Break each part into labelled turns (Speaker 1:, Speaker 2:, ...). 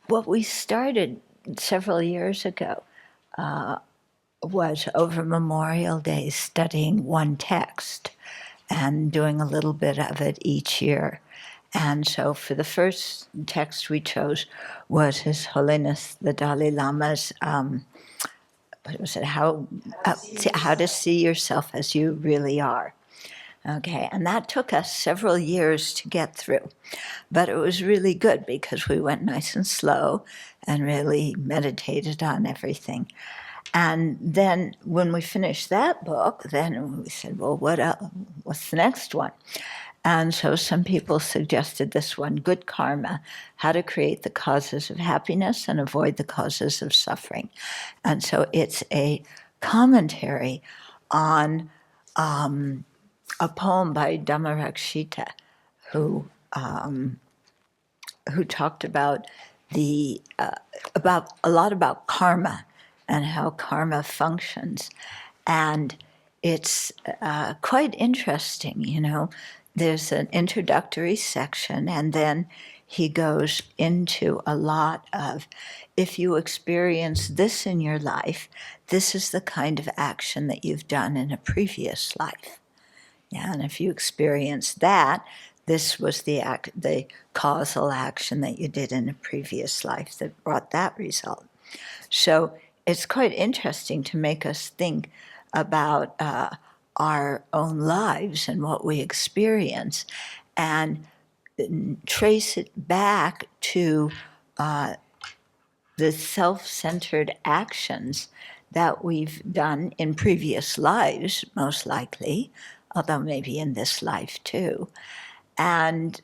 Speaker 1: What we started several years ago was over Memorial Day studying one text and doing a little bit of it each year. And so for the first text we chose was His Holiness the Dalai Lama's, what was it, how to see yourself as you really are. Okay, and that took us several years to get through. But it was really good because we went nice and slow and really meditated on everything. And then when we finished that book, then we said, well, what's the next one? And so some people suggested this one, Good Karma, How to Create the Causes of Happiness and Avoid the Causes of Suffering. And so it's a commentary on a poem by Dhammarakshita, who talked about a lot about karma and how karma functions, and it's quite interesting. You know, there's an introductory section, and then he goes into a lot of, if you experience this in your life, this is the kind of action that you've done in a previous life. Yeah, and if you experience that, this was the causal action that you did in a previous life that brought that result. So it's quite interesting to make us think about our own lives and what we experience and trace it back to the self-centered actions that we've done in previous lives, most likely, although maybe in this life too, and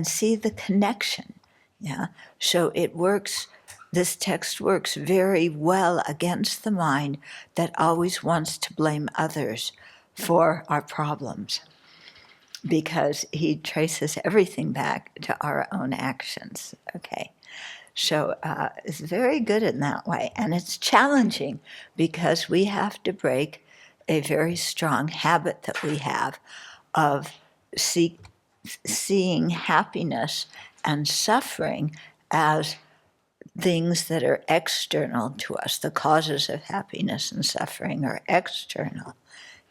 Speaker 1: see the connection. Yeah, so it works. This text works very well against the mind that always wants to blame others for our problems, because he traces everything back to our own actions. Okay. So it's very good in that way. And it's challenging because we have to break a very strong habit that we have of seeing happiness and suffering as things that are external to us. The causes of happiness and suffering are external.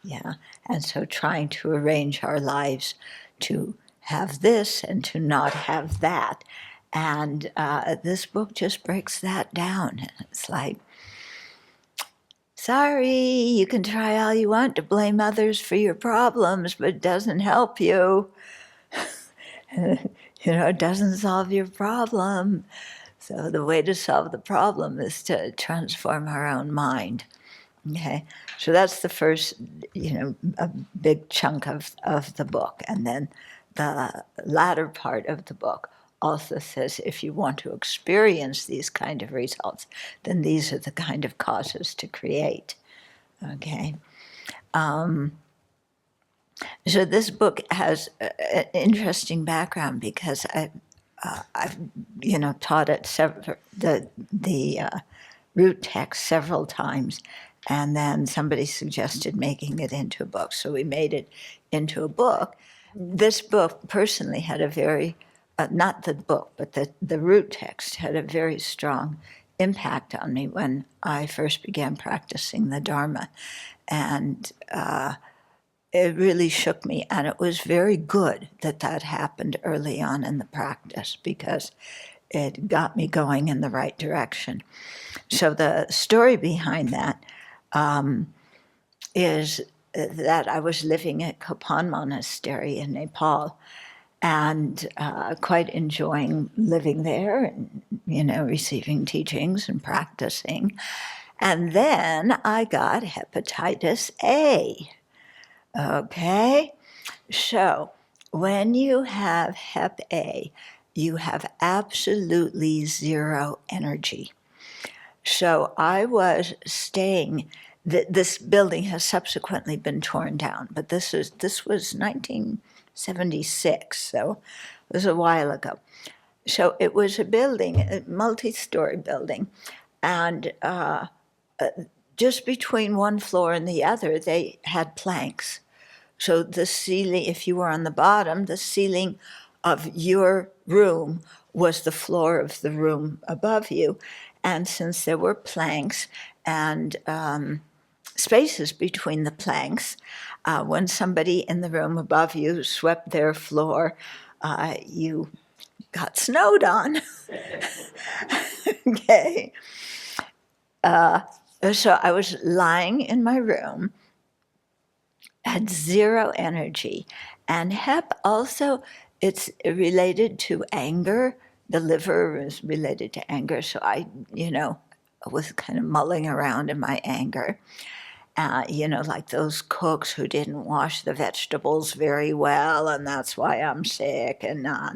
Speaker 1: Yeah. And so trying to arrange our lives to have this and to not have that. And this book just breaks that down. It's like, sorry, you can try all you want to blame others for your problems, but it doesn't help you. It doesn't solve your problem. So the way to solve the problem is to transform our own mind. Okay, so that's the first, a big chunk of the book. And then the latter part of the book also says if you want to experience these kind of results, then these are the kind of causes to create. Okay. So this book has an interesting background because I've taught it the root text several times, and then somebody suggested making it into a book, so we made it into a book. This book personally had a very, not the book, but the root text had a very strong impact on me when I first began practicing the Dharma, and it really shook me, and it was very good that happened early on in the practice because it got me going in the right direction. So the story behind that is that I was living at Kopan Monastery in Nepal and quite enjoying living there and, receiving teachings and practicing. And then I got hepatitis A. Okay, so when you have Hep A, you have absolutely zero energy. So I was staying, this building has subsequently been torn down, but this was 1976, so it was a while ago. So it was a building, a multi-story building, and just between one floor and the other, they had planks. So the ceiling, if you were on the bottom, the ceiling of your room was the floor of the room above you. And since there were planks and spaces between the planks, when somebody in the room above you swept their floor, you got snowed on. Okay. So I was lying in my room, had zero energy. And HEP also, it's related to anger. The liver is related to anger. So I, was kind of mulling around in my anger. Like those cooks who didn't wash the vegetables very well, and that's why I'm sick, and nah.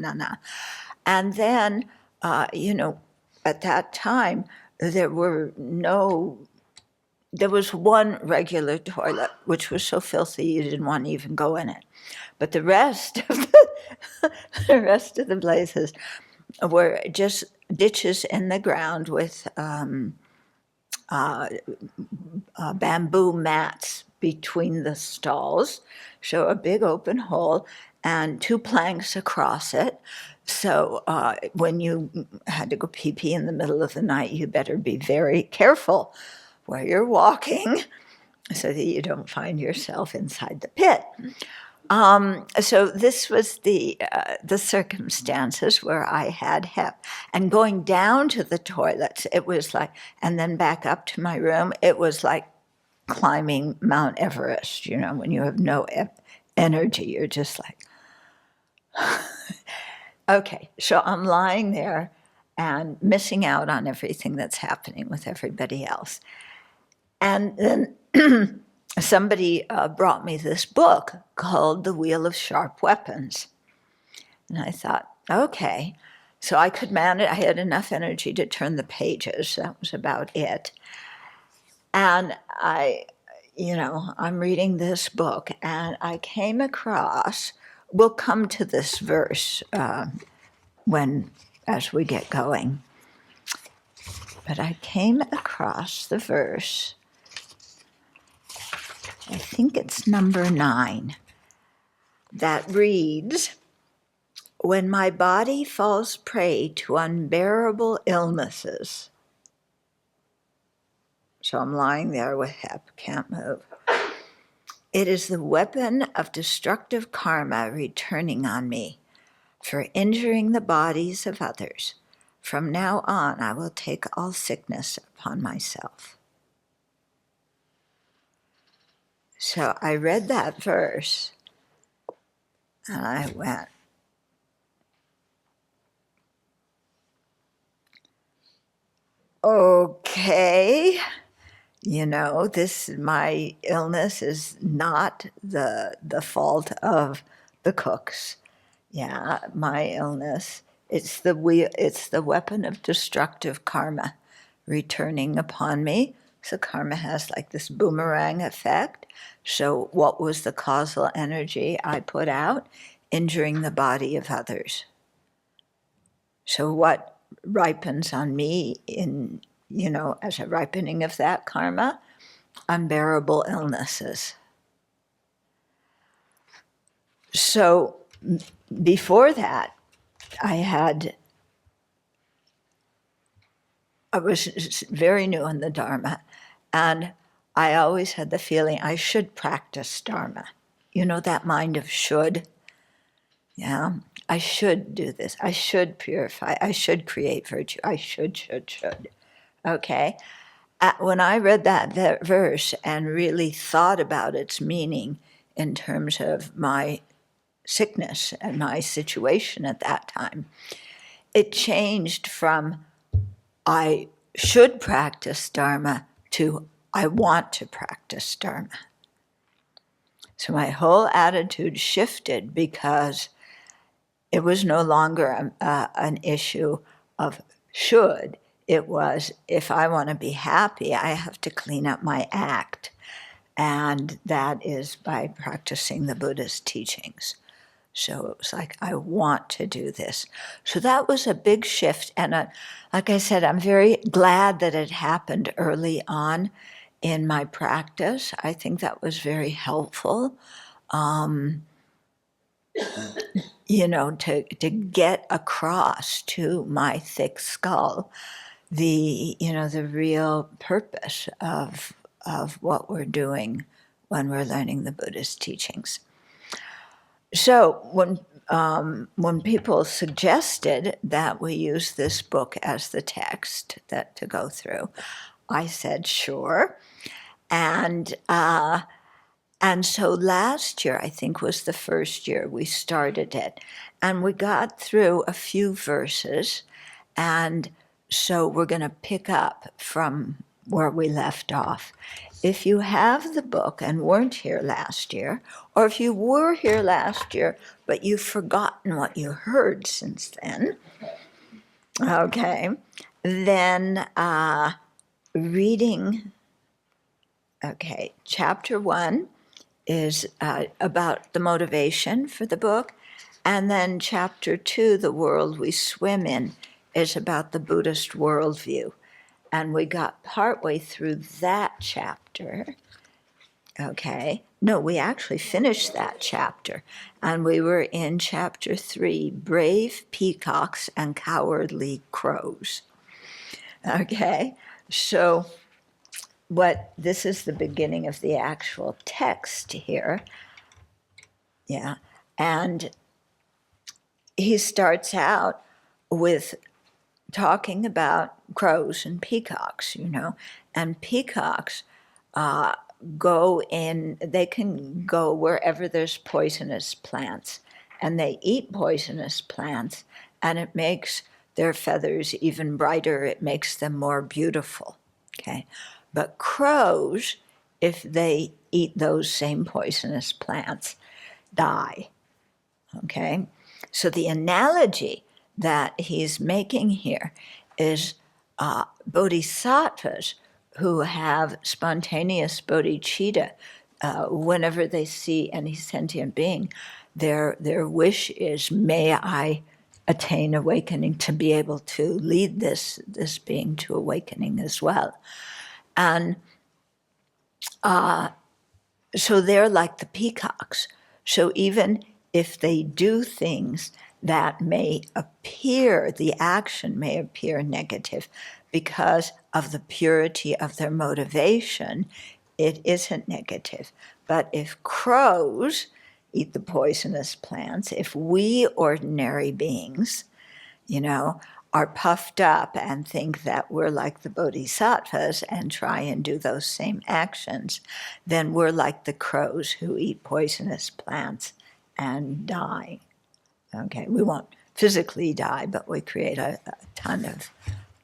Speaker 1: And then, at that time, there was one regular toilet, which was so filthy you didn't want to even go in it. But the rest of the places were just ditches in the ground with bamboo mats between the stalls, so a big open hole and 2 planks across it. So when you had to go pee-pee in the middle of the night, you better be very careful where you're walking so that you don't find yourself inside the pit. So this was the circumstances where I had HEP. And going down to the toilets, it was like, and then back up to my room, it was like climbing Mount Everest, when you have no energy, you're just like, okay. So I'm lying there and missing out on everything that's happening with everybody else. And then somebody brought me this book called The Wheel of Sharp Weapons. And I thought, okay. So I could manage, I had enough energy to turn the pages. That was about it. And I'm reading this book, and I came across, we'll come to this verse as we get going. But I came across the verse, I think it's number 9, that reads, "When my body falls prey to unbearable illnesses." So I'm lying there with HEP, can't move. "It is the weapon of destructive karma returning on me for injuring the bodies of others. From now on, I will take all sickness upon myself." So I read that verse, and I went, okay, my illness is not the fault of the cooks. Yeah, my illness, it's the weapon of destructive karma returning upon me. So karma has like this boomerang effect. So what was the causal energy I put out? Injuring the body of others. So what ripens on me as a ripening of that karma? Unbearable illnesses. So before that, I was very new in the Dharma, and I always had the feeling I should practice Dharma. That mind of should. Yeah, I should do this. I should purify. I should create virtue. I should. Okay. When I read that verse and really thought about its meaning in terms of my sickness and my situation at that time, it changed from I should practice Dharma to I want to practice Dharma. So my whole attitude shifted because it was no longer an issue of should. It was, if I want to be happy, I have to clean up my act. And that is by practicing the Buddha's teachings. So it was like, I want to do this. So that was a big shift. And like I said, I'm very glad that it happened early on in my practice. I think that was very helpful. to get across to my thick skull the real purpose of what we're doing when we're learning the Buddhist teachings. So when people suggested that we use this book as the text to go through, I said sure, and so last year, I think, was the first year we started it, and we got through a few verses, and so we're going to pick up from where we left off. If you have the book and weren't here last year, or if you were here last year but you've forgotten what you heard since then, okay, then reading, okay, chapter 1 is about the motivation for the book, and then chapter 2, The World We Swim In, is about the Buddhist worldview. And we got partway through that chapter. Okay. No, we actually finished that chapter. And we were in chapter 3, Brave Peacocks and Cowardly Crows. Okay. So this is the beginning of the actual text here. Yeah. And he starts out with talking about crows and peacocks, and peacocks they can go wherever there's poisonous plants, and they eat poisonous plants, and it makes their feathers even brighter. It makes them more beautiful, okay? But crows, if they eat those same poisonous plants, die, okay? So the analogy that he's making here is bodhisattvas who have spontaneous bodhicitta. Whenever they see any sentient being, their wish is, may I attain awakening to be able to lead this being to awakening as well. And so they're like the peacocks. So even if they do things that may appear, the action may appear negative because of the purity of their motivation, it isn't negative. But if crows eat the poisonous plants, if we ordinary beings, are puffed up and think that we're like the bodhisattvas and try and do those same actions, then we're like the crows who eat poisonous plants and die. Okay, we won't physically die, but we create a ton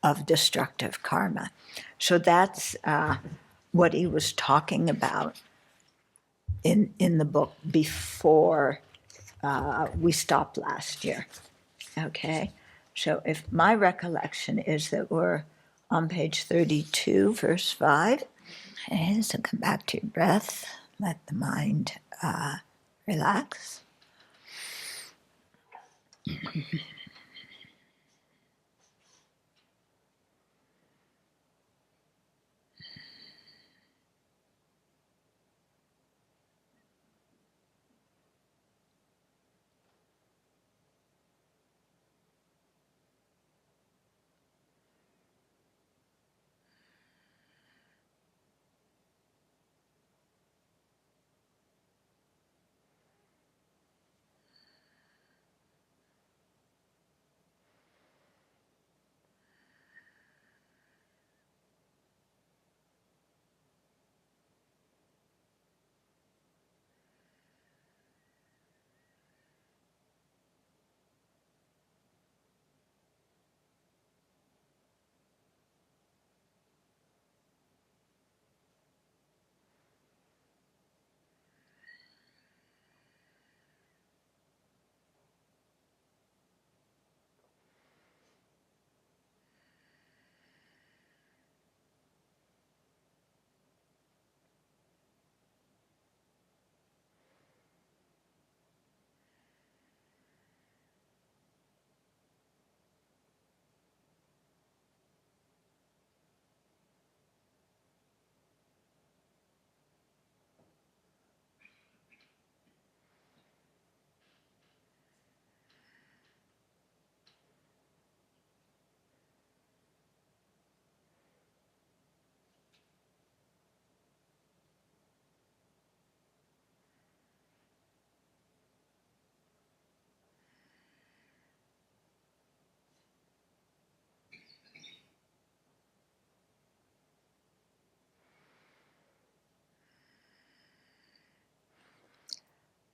Speaker 1: of destructive karma. So that's what he was talking about in the book before we stopped last year. Okay, so if my recollection is that we're on page 32, verse 5. Okay, so come back to your breath. Let the mind relax.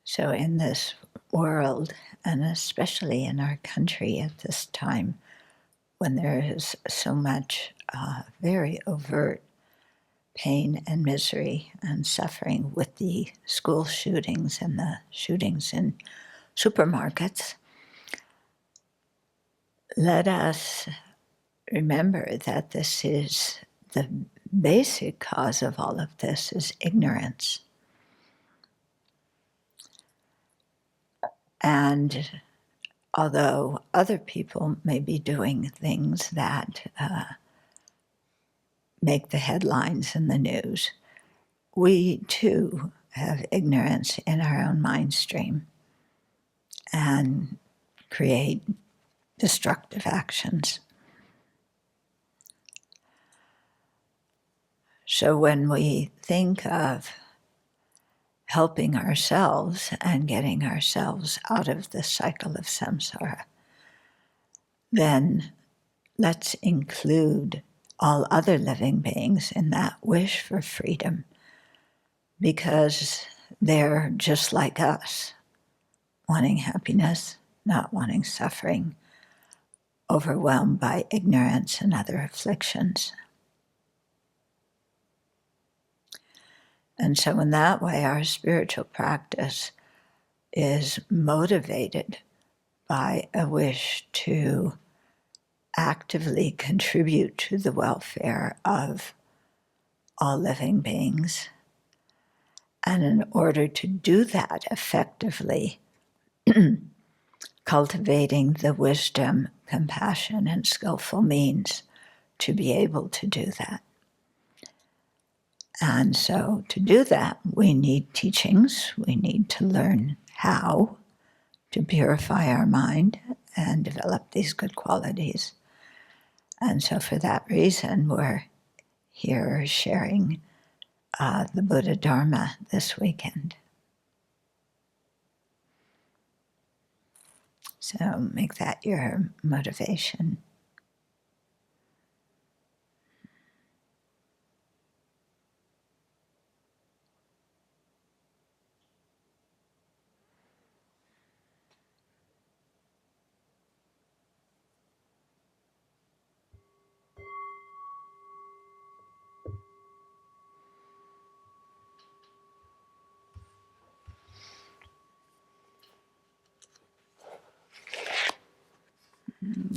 Speaker 1: So in this world, and especially in our country at this time, when there is so much very overt pain and misery and suffering with the school shootings and the shootings in supermarkets, let us remember that this is the basic cause of all of this is ignorance. And although other people may be doing things that make the headlines in the news, we too have ignorance in our own mind stream and create destructive actions. So when we think of helping ourselves and getting ourselves out of the cycle of samsara, then let's include all other living beings in that wish for freedom, because they're just like us, wanting happiness, not wanting suffering, overwhelmed by ignorance and other afflictions. And so in that way, our spiritual practice is motivated by a wish to actively contribute to the welfare of all living beings. And in order to do that effectively, cultivating the wisdom, compassion, and skillful means to be able to do that. And so to do that, we need teachings. We need to learn how to purify our mind and develop these good qualities. And so for that reason, we're here sharing the Buddha Dharma this weekend. So make that your motivation.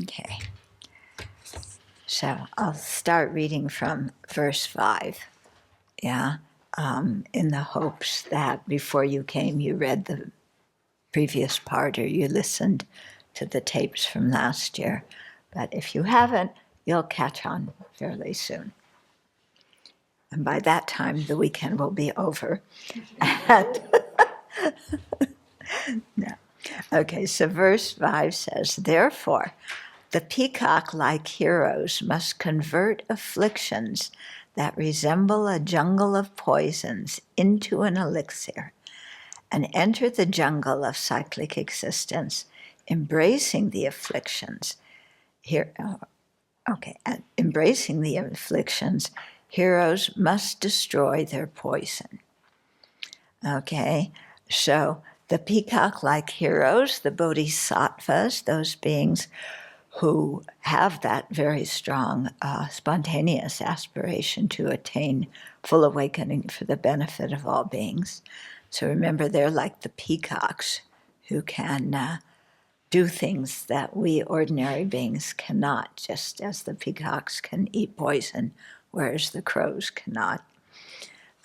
Speaker 1: Okay. So I'll start reading from verse 5, in the hopes that before you came, you read the previous part or you listened to the tapes from last year. But if you haven't, you'll catch on fairly soon. And by that time, the weekend will be over. No. Okay, so verse 5 says, "Therefore, the peacock-like heroes must convert afflictions that resemble a jungle of poisons into an elixir and enter the jungle of cyclic existence, embracing the afflictions. Embracing the afflictions, heroes must destroy their poison." Okay, so the peacock-like heroes, the bodhisattvas, those beings who have that very strong spontaneous aspiration to attain full awakening for the benefit of all beings. So remember, they're like the peacocks who can do things that we ordinary beings cannot, just as the peacocks can eat poison, whereas the crows cannot.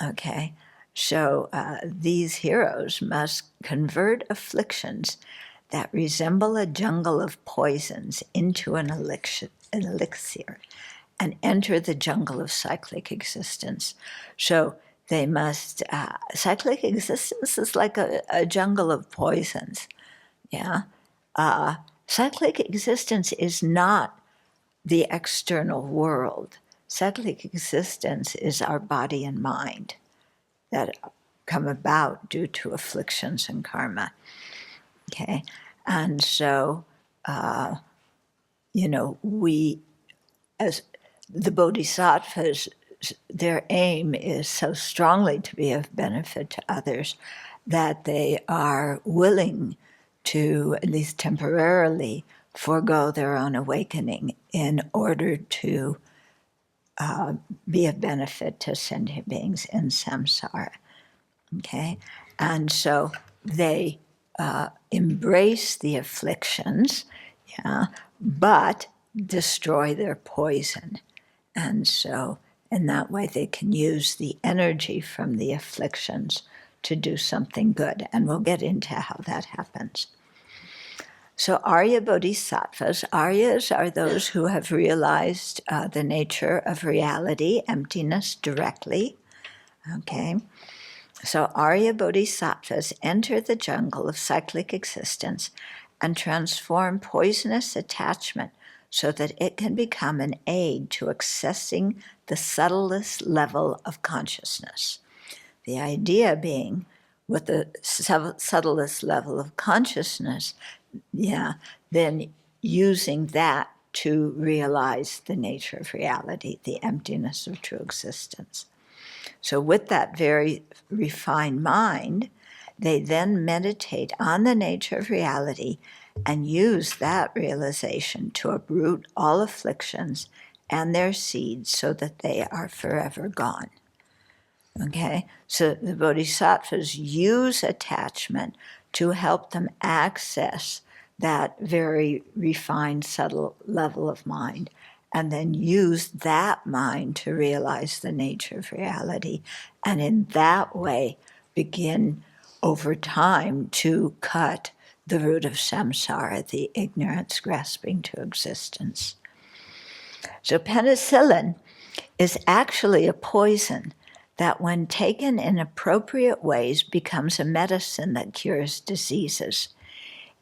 Speaker 1: Okay, so these heroes must convert afflictions that resemble a jungle of poisons into an elixir and enter the jungle of cyclic existence. So they must, cyclic existence is like a jungle of poisons, cyclic existence is not the external world. Cyclic existence is our body and mind that come about due to afflictions and karma. Okay, and so, we, as the bodhisattvas, their aim is so strongly to be of benefit to others that they are willing to, at least temporarily, forego their own awakening in order to be of benefit to sentient beings in samsara. Okay? And so they embrace the afflictions, yeah, but destroy their poison. And so in that way they can use the energy from the afflictions to do something good. And we'll get into how that happens. So Arya Bodhisattvas, Aryas are those who have realized the nature of reality, emptiness, directly. Okay? So Arya Bodhisattvas enter the jungle of cyclic existence and transform poisonous attachment so that it can become an aid to accessing the subtlest level of consciousness. The idea being, with the subtlest level of consciousness, then using that to realize the nature of reality, the emptiness of true existence. So with that very refined mind, they then meditate on the nature of reality and use that realization to uproot all afflictions and their seeds so that they are forever gone. Okay? So the bodhisattvas use attachment to help them access that very refined, subtle level of mind, and then use that mind to realize the nature of reality, and in that way begin over time to cut the root of samsara, the ignorance grasping to existence. So penicillin is actually a poison that, when taken in appropriate ways, becomes a medicine that cures diseases.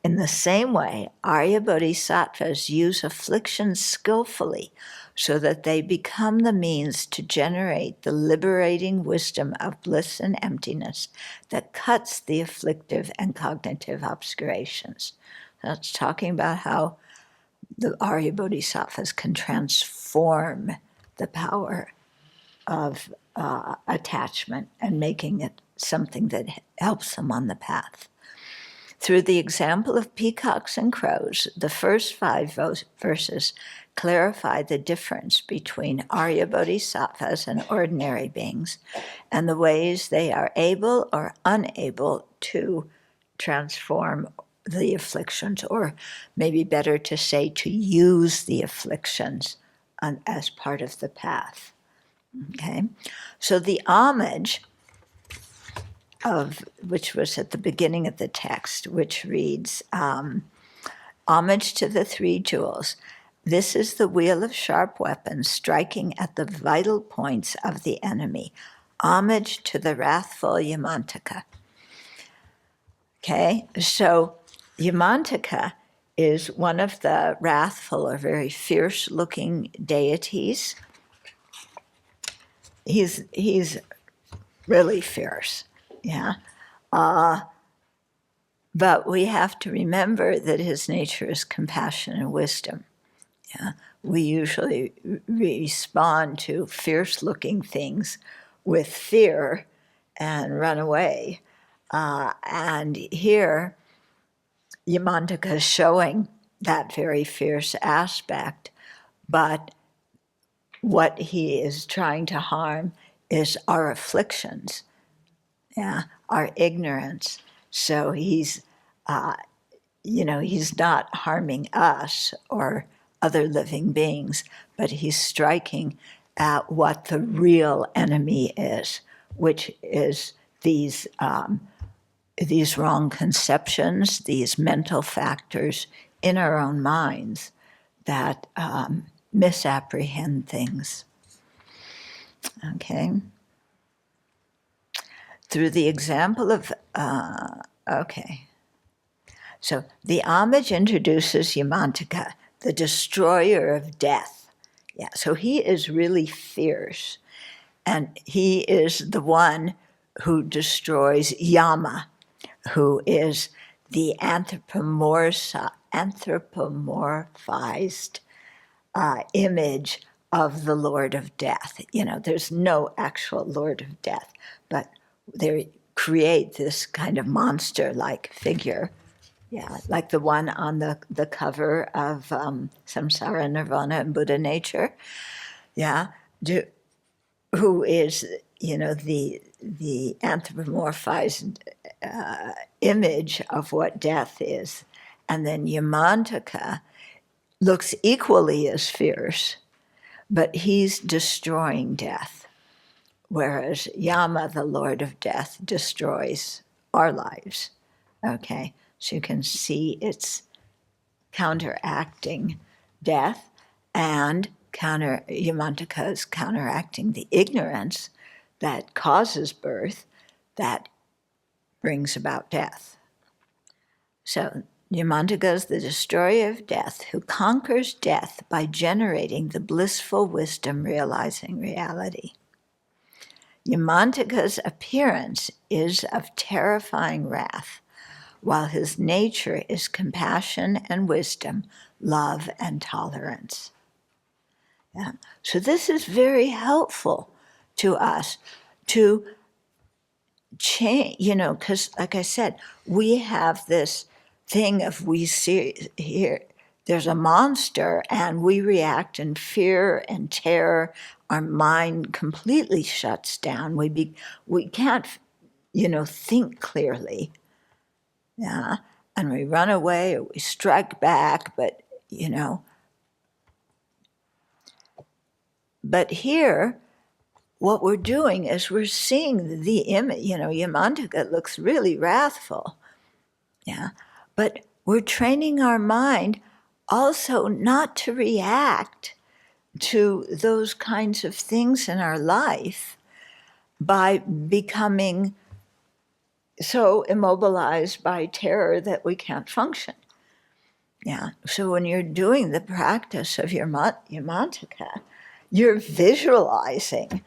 Speaker 1: In the same way, Arya Bodhisattvas use afflictions skillfully so that they become the means to generate the liberating wisdom of bliss and emptiness that cuts the afflictive and cognitive obscurations. That's talking about how the Arya Bodhisattvas can transform the power of attachment and making it something that helps them on the path. Through the example of peacocks and crows, the first 5 verses clarify the difference between Arya Bodhisattvas and ordinary beings and the ways they are able or unable to transform the afflictions, or maybe better to say, to use the afflictions as part of the path. Okay, so the homage which was at the beginning of the text, which reads, homage to the 3 jewels. This is the wheel of sharp weapons striking at the vital points of the enemy. Homage to the wrathful Yamantaka. Okay, so Yamantaka is one of the wrathful or very fierce-looking deities. He's really fierce, yeah. But we have to remember that his nature is compassion and wisdom. Yeah, we usually respond to fierce-looking things with fear and run away. And here, Yamantaka is showing that very fierce aspect, but what he is trying to harm is our afflictions, our ignorance. So he's not harming us or other living beings, but he's striking at what the real enemy is, which is these wrong conceptions, these mental factors in our own minds that misapprehend things. Okay. Through the example of, So the homage introduces Yamantaka, the destroyer of death. Yeah, so he is really fierce. And he is the one who destroys Yama, who is the anthropomorphized image of the Lord of Death. There's no actual Lord of Death, but create this kind of monster-like figure. Yeah, like the one on the cover of Samsara, Nirvana, and Buddha Nature. Yeah, who is, the anthropomorphized image of what death is. And then Yamantaka looks equally as fierce, but he's destroying death, whereas Yama, the Lord of Death, destroys our lives. Okay, so you can see it's counteracting death, and Yamantaka is counteracting the ignorance that causes birth, that brings about death. So Yamantaka is the destroyer of death, who conquers death by generating the blissful wisdom realizing reality. Yamantaka's appearance is of terrifying wrath, while his nature is compassion and wisdom, love and tolerance. Yeah. So this is very helpful to us to change, because like I said, we have this thing of we see here, there's a monster and we react in fear and terror. Our mind completely shuts down. We can't, think clearly. Yeah, and we run away or we strike back, but But here, what we're doing is we're seeing the image. Yamantaka looks really wrathful. Yeah, but we're training our mind also not to react to those kinds of things in our life by becoming so immobilized by terror that we can't function. Yeah, so when you're doing the practice of your Yamantaka, you're visualizing,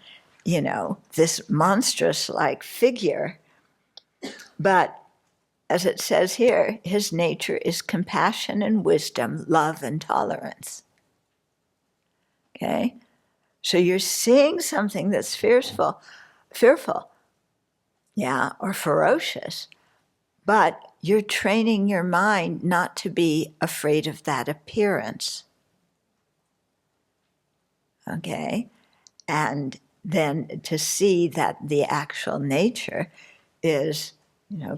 Speaker 1: this monstrous-like figure. But as it says here, his nature is compassion and wisdom, love and tolerance. Okay? So you're seeing something that's fearful, yeah, or ferocious, but you're training your mind not to be afraid of that appearance. Okay? And then to see that the actual nature is,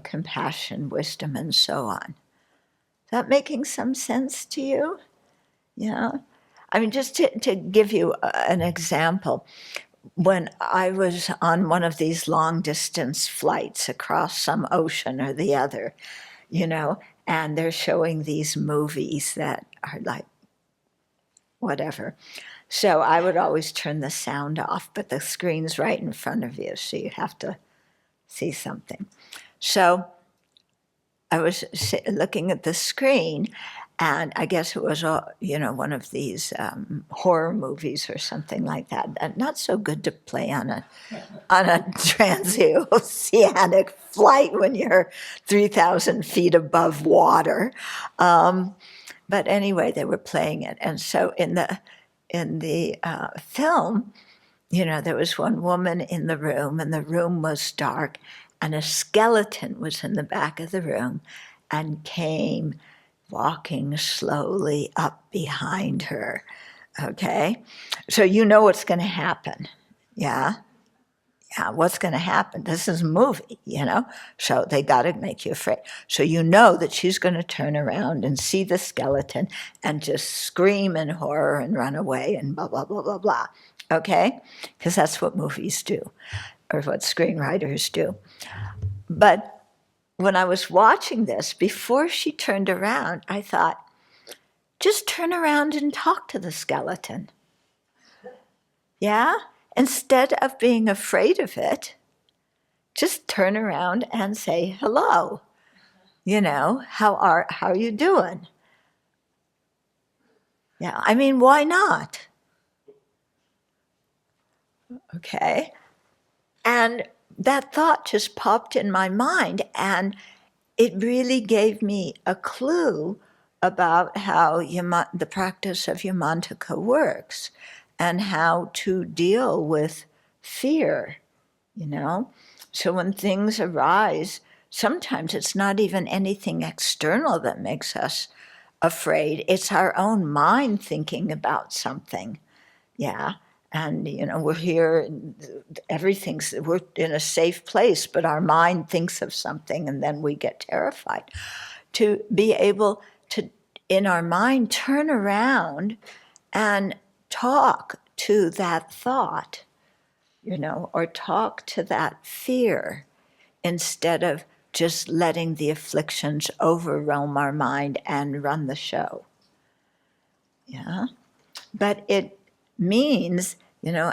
Speaker 1: compassion, wisdom, and so on. Is that making some sense to you? Yeah. I mean, just to give you an example, when I was on one of these long distance flights across some ocean or the other, and they're showing these movies that are like whatever. So I would always turn the sound off, but the screen's right in front of you, so you have to see something. So I was looking at the screen, and I guess it was, one of these horror movies or something like that. And not so good to play on a transoceanic flight when you're 3,000 feet above water. But anyway, they were playing it, and so in the film, there was one woman in the room, and the room was dark, and a skeleton was in the back of the room and came walking slowly up behind her. Okay? So you know what's going to happen. Yeah? Yeah, what's going to happen? This is a movie, So they got to make you afraid. So you know that she's going to turn around and see the skeleton and just scream in horror and run away and blah, blah, blah, blah, blah. Okay? Because that's what movies do, or what screenwriters do. But when I was watching this, before she turned around, I thought, just turn around and talk to the skeleton. Yeah? Instead of being afraid of it, just turn around and say hello. How are you doing? Yeah, I mean, why not? Okay. And that thought just popped in my mind, and it really gave me a clue about how the practice of Yamantaka works and how to deal with fear, So when things arise, sometimes it's not even anything external that makes us afraid. It's our own mind thinking about something. Yeah. And, we're here, we're in a safe place, but our mind thinks of something and then we get terrified. To be able to, in our mind, turn around and talk to that thought, or talk to that fear instead of just letting the afflictions overwhelm our mind and run the show. Yeah. But it means,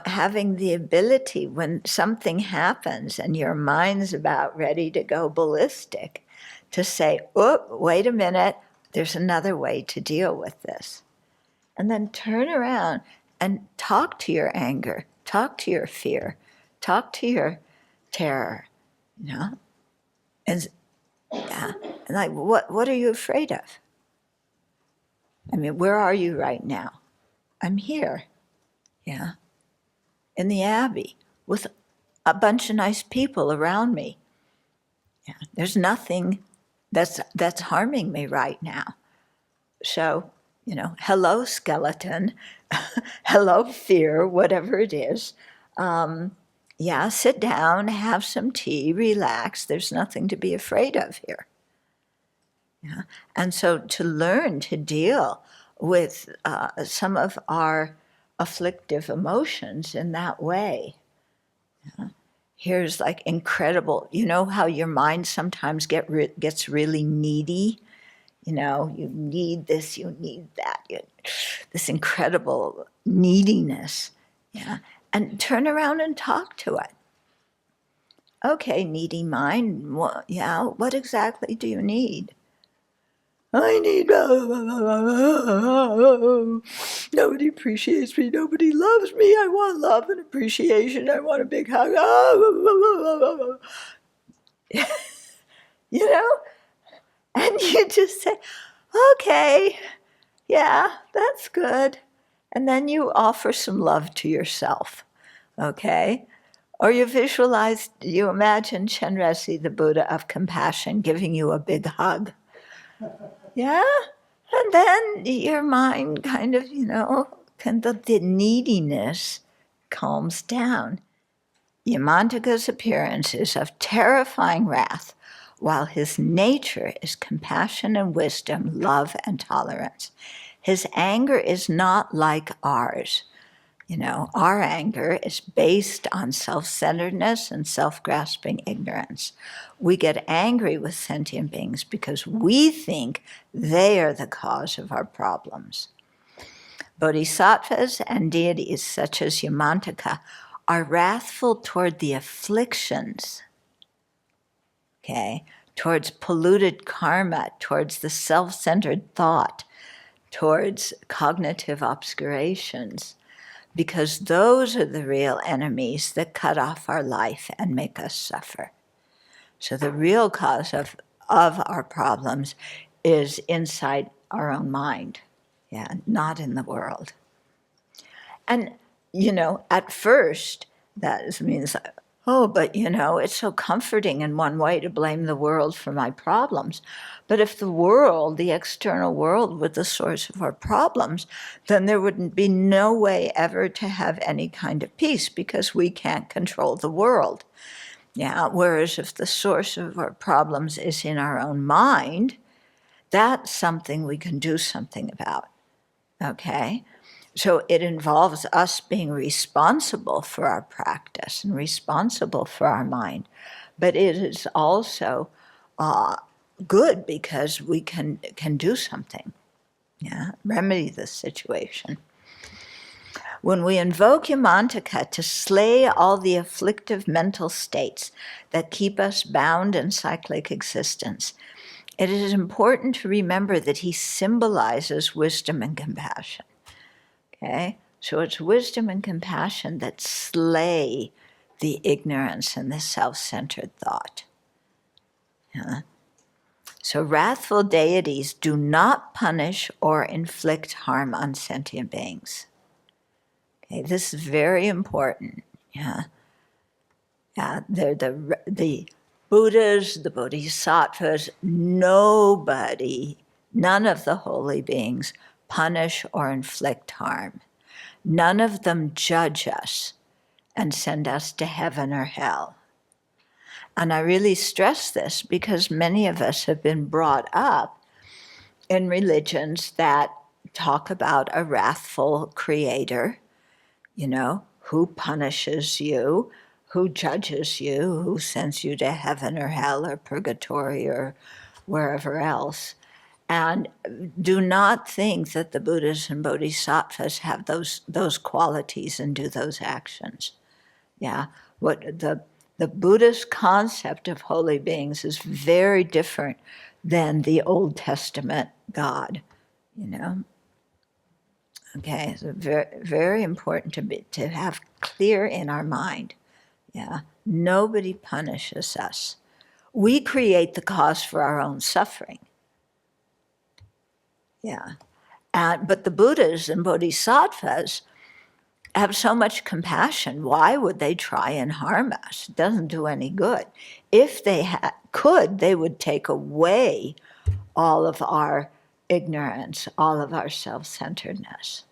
Speaker 1: having the ability when something happens and your mind's about ready to go ballistic, to say, oh, wait a minute, there's another way to deal with this. And then turn around and talk to your anger, talk to your fear, talk to your terror, And, yeah, and like, what are you afraid of? I mean, where are you right now? I'm here, yeah, in the Abbey with a bunch of nice people around me. Yeah, there's nothing that's harming me right now. So, hello skeleton, hello fear, whatever it is. Yeah, sit down, have some tea, relax. There's nothing to be afraid of here. Yeah. And so to learn to deal with some of our afflictive emotions in that way. Yeah. Here's like incredible, how your mind sometimes gets really needy? You need this, you need that, this incredible neediness. Yeah. And turn around and talk to it. Okay, needy mind, what exactly do you need? I need, nobody appreciates me, nobody loves me, I want love and appreciation, I want a big hug. And you just say, okay, yeah, that's good. And then you offer some love to yourself, okay? Or you imagine Sravasti, the Buddha of compassion, giving you a big hug. Yeah? And then your mind kind of, the neediness calms down. Yamantaka's appearance is of terrifying wrath, while his nature is compassion and wisdom, love and tolerance. His anger is not like ours. Our anger is based on self-centeredness and self-grasping ignorance. We get angry with sentient beings because we think they are the cause of our problems. Bodhisattvas and deities such as Yamantaka are wrathful toward the afflictions, okay, towards polluted karma, towards the self-centered thought, towards cognitive obscurations, because those are the real enemies that cut off our life and make us suffer. So the real cause of our problems is inside our own mind, yeah, not in the world. And, at first, that means, but, it's so comforting in one way to blame the world for my problems. But if the world, the external world, were the source of our problems, then there would be no way ever to have any kind of peace because we can't control the world. Yeah, whereas if the source of our problems is in our own mind, that's something we can do something about, okay? So it involves us being responsible for our practice and responsible for our mind. But it is also good because we can do something, yeah, remedy the situation. When we invoke Yamantaka to slay all the afflictive mental states that keep us bound in cyclic existence, it is important to remember that he symbolizes wisdom and compassion. Okay, so it's wisdom and compassion that slay the ignorance and the self-centered thought. Yeah. So wrathful deities do not punish or inflict harm on sentient beings. Okay, this is very important. Yeah. They're the Buddhas, the Bodhisattvas, nobody, none of the holy beings punish or inflict harm. None of them judge us and send us to heaven or hell. And I really stress this because many of us have been brought up in religions that talk about a wrathful creator, who punishes you, who judges you, who sends you to heaven or hell or purgatory or wherever else. And do not think that the Buddhas and Bodhisattvas have those qualities and do those actions. What the Buddhist concept of holy beings is very different than the Old Testament God, Okay, so very, very important to have clear in our mind. Nobody punishes us. We create the cause for our own suffering. But the Buddhas and Bodhisattvas have so much compassion. Why would they try and harm us? It doesn't do any good. If they could, they would take away all of our ignorance, all of our self-centeredness.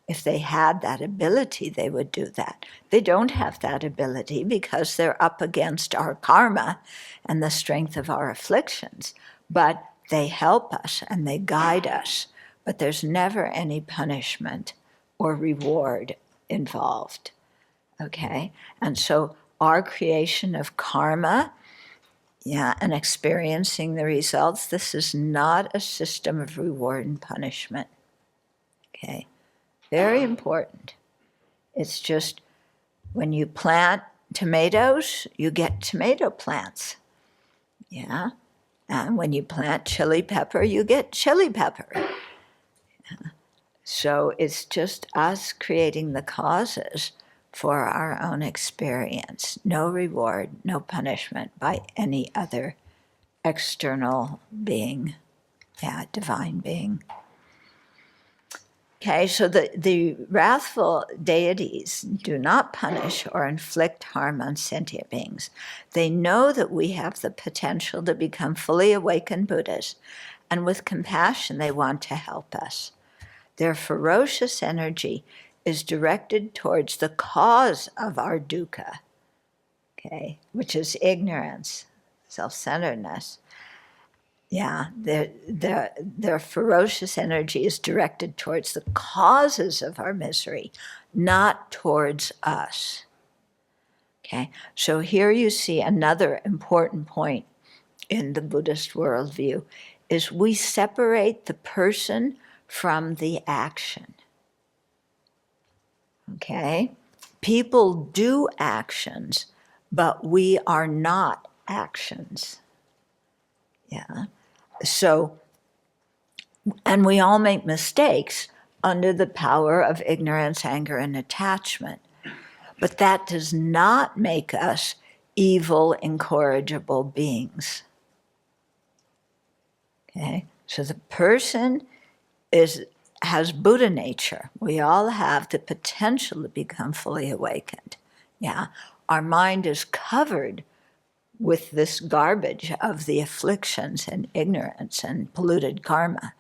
Speaker 1: If they had that ability, they would do that. They don't have that ability because they're up against our karma and the strength of our afflictions. But they help us and they guide us. But there's never any punishment or reward involved. Okay? And so our creation of karma, and experiencing the results, this is not a system of reward and punishment. Okay? Very important. It's just when you plant tomatoes, you get tomato plants. And when you plant chili pepper, you get chili pepper. So it's just us creating the causes for our own experience. No reward, no punishment by any other external being, divine being. Okay, so the wrathful deities do not punish or inflict harm on sentient beings. They know that we have the potential to become fully awakened Buddhas, and with compassion they want to help us. Their ferocious energy is directed towards the cause of our dukkha, which is ignorance, self-centeredness. Their ferocious energy is directed towards the causes of our misery, not towards us. So here you see another important point in the Buddhist worldview, is we separate the person from the action. People do actions, but we are not actions. So, and we all make mistakes under the power of ignorance, anger, and attachment. But that does not make us evil, incorrigible beings. So the person has Buddha nature. We all have the potential to become fully awakened. Our mind is covered with this garbage of the afflictions and ignorance and polluted karma.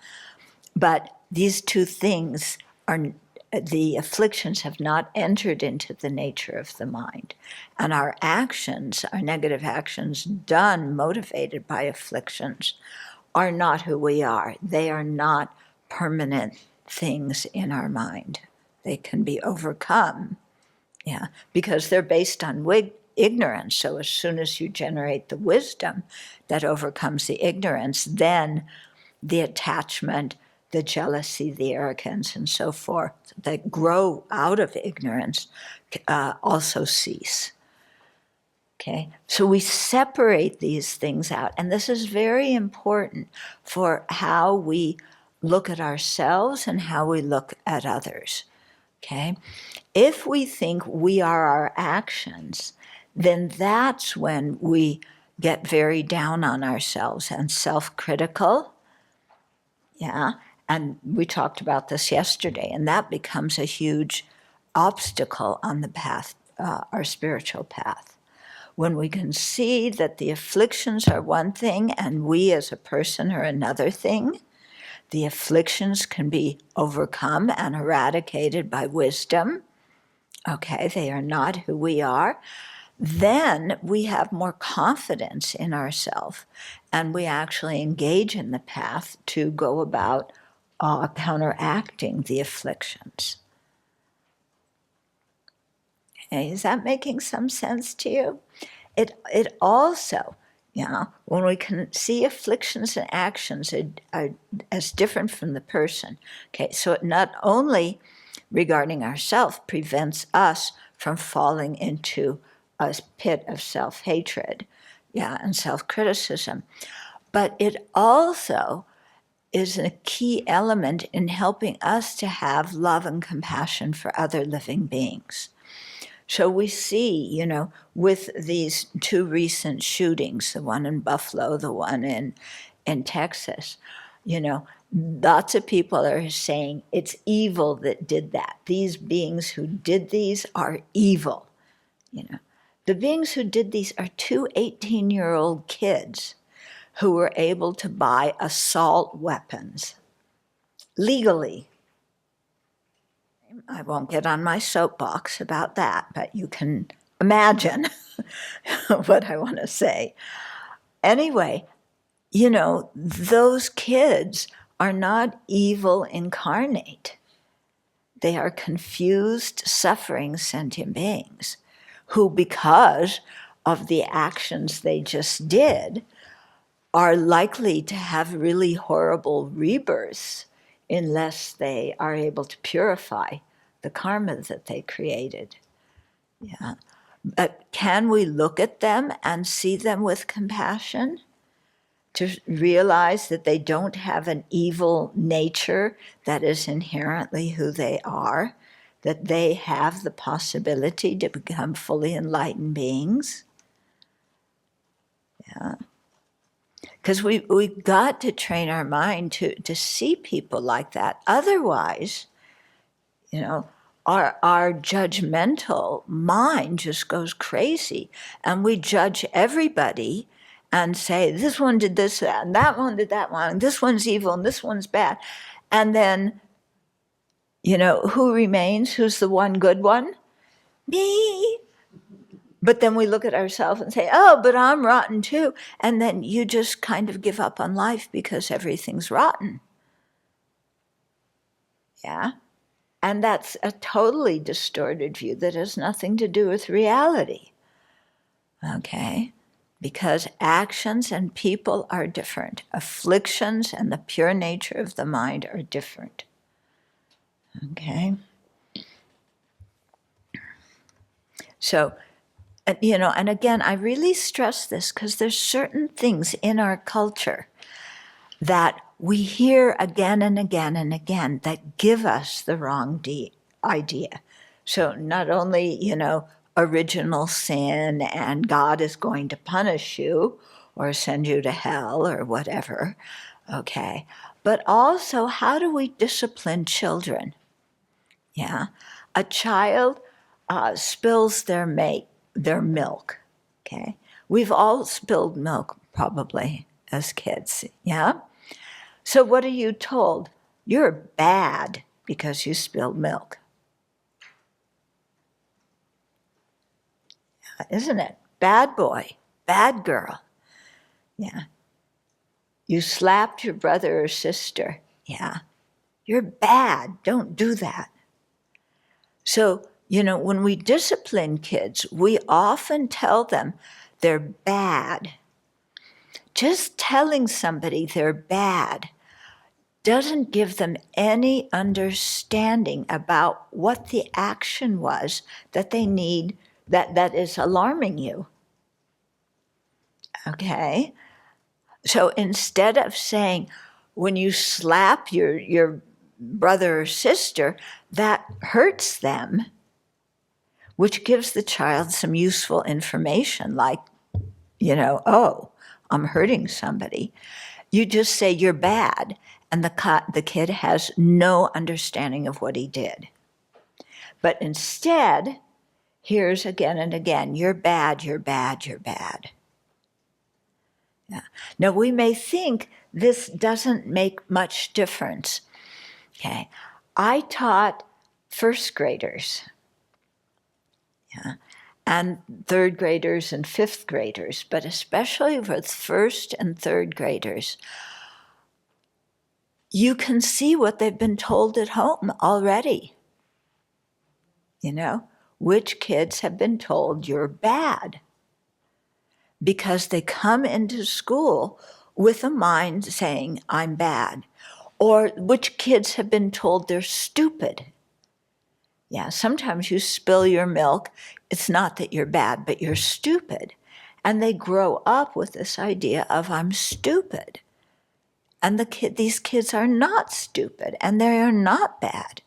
Speaker 1: But these two things the afflictions have not entered into the nature of the mind. And our actions, our negative actions done, motivated by afflictions, are not who we are. They are not permanent things in our mind. They can be overcome, because they're based on ignorance. So as soon as you generate the wisdom that overcomes the ignorance, then the attachment, the jealousy, the arrogance, and so forth that grow out of ignorance also cease. So we separate these things out. And this is very important for how we look at ourselves and how we look at others. If we think we are our actions, then that's when we get very down on ourselves and self-critical. And we talked about this yesterday, and that becomes a huge obstacle on the path, our spiritual path. when we can see that the afflictions are one thing and we as a person are another thing, the afflictions can be overcome and eradicated by wisdom. Okay, they are not who we are. Then we have more confidence in ourselves and we actually engage in the path to go about counteracting the afflictions. Okay, is that making some sense to you? It also, when we can see afflictions and actions are as different from the person. Okay, so it not only regarding ourselves prevents us from falling into a pit of self-hatred, and self-criticism, but it also is a key element in helping us to have love and compassion for other living beings. So we see, with these two recent shootings, the one in Buffalo, the one in Texas, lots of people are saying it's evil that did that. These beings who did these are evil. The beings who did these are two 18-year-old kids who were able to buy assault weapons legally. I won't get on my soapbox about that, but you can imagine what I want to say. Anyway, those kids are not evil incarnate. They are confused, suffering sentient beings who, because of the actions they just did, are likely to have really horrible rebirths unless they are able to purify the karma that they created. But can we look at them and see them with compassion? To realize that they don't have an evil nature that is inherently who they are, that they have the possibility to become fully enlightened beings. Because we've got to train our mind to see people like that. Otherwise, our judgmental mind just goes crazy, and we judge everybody and say, this one did this, and that one did that one, and this one's evil, and this one's bad. And then, who remains? Who's the one good one? Me. But then we look at ourselves and say, oh, but I'm rotten too. And then you just kind of give up on life because everything's rotten. And that's a totally distorted view that has nothing to do with reality. Okay? Because actions and people are different. Afflictions and the pure nature of the mind are different. Okay? So, and again, I really stress this because there's certain things in our culture that we hear again and again and again that give us the wrong idea. So not only, original sin and God is going to punish you or send you to hell or whatever, okay, but also how do we discipline children? A child spills their milk, okay? We've all spilled milk probably as kids, So what are you told? You're bad because you spilled milk. Isn't it? Bad boy, bad girl. You slapped your brother or sister. You're bad. Don't do that. So, when we discipline kids, we often tell them they're bad. Just telling somebody they're bad doesn't give them any understanding about what the action was that they need, that is alarming you. Okay? So instead of saying, when you slap your brother or sister, that hurts them, which gives the child some useful information like, oh, I'm hurting somebody. You just say you're bad, and the kid has no understanding of what he did. But instead, hears again and again, you're bad, you're bad, you're bad. Yeah. Now, we may think this doesn't make much difference. Okay. I taught first graders, yeah, and third graders and fifth graders, but especially with first and third graders, you can see what they've been told at home already. Which kids have been told you're bad because they come into school with a mind saying, I'm bad. Or which kids have been told they're stupid. Yeah, sometimes you spill your milk. It's not that you're bad, but you're stupid. And they grow up with this idea of I'm stupid. And these kids are not stupid and they are not bad.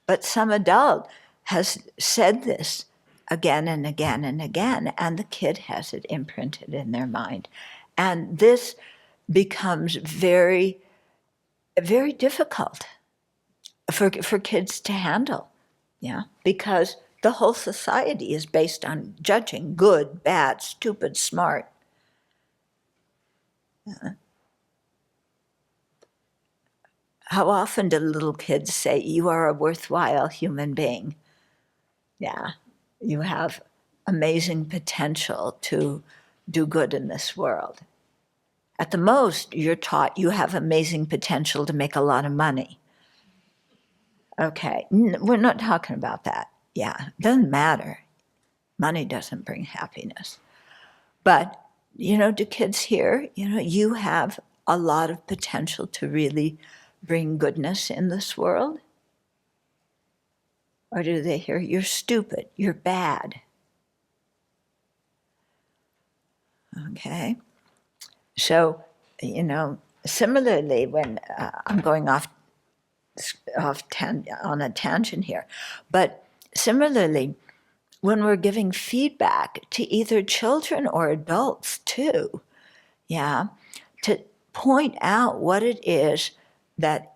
Speaker 1: But some adult has said this again and again and again, and the kid has it imprinted in their mind. And this becomes very, very difficult for kids to handle, yeah, because the whole society is based on judging good, bad, stupid, smart. How often do little kids say, you are a worthwhile human being? Yeah, you have amazing potential to do good in this world. At the most, you're taught you have amazing potential to make a lot of money. Okay, we're not talking about that. Yeah, doesn't matter. Money doesn't bring happiness. But, do kids hear, you have a lot of potential to really bring goodness in this world? Or do they hear, you're stupid, you're bad? Okay. So, similarly, when I'm going off on a tangent here, but similarly, when we're giving feedback to either children or adults too, yeah, to point out what it is that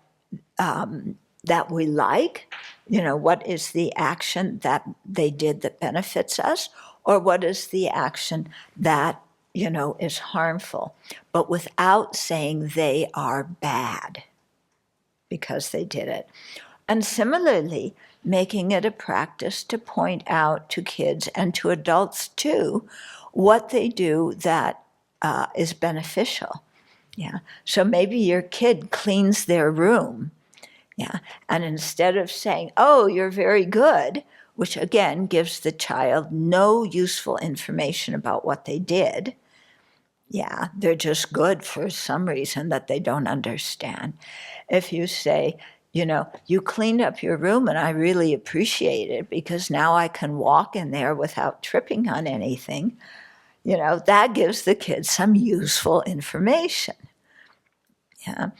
Speaker 1: that we like, what is the action that they did that benefits us, or what is the action that is harmful, but without saying they are bad because they did it. And similarly, making it a practice to point out to kids and to adults too what they do that is beneficial. Yeah. So maybe your kid cleans their room. Yeah. And instead of saying, oh, you're very good, which again gives the child no useful information about what they did. Yeah, they're just good for some reason that they don't understand. If you say, you cleaned up your room and I really appreciate it because now I can walk in there without tripping on anything, that gives the kids some useful information. Yeah.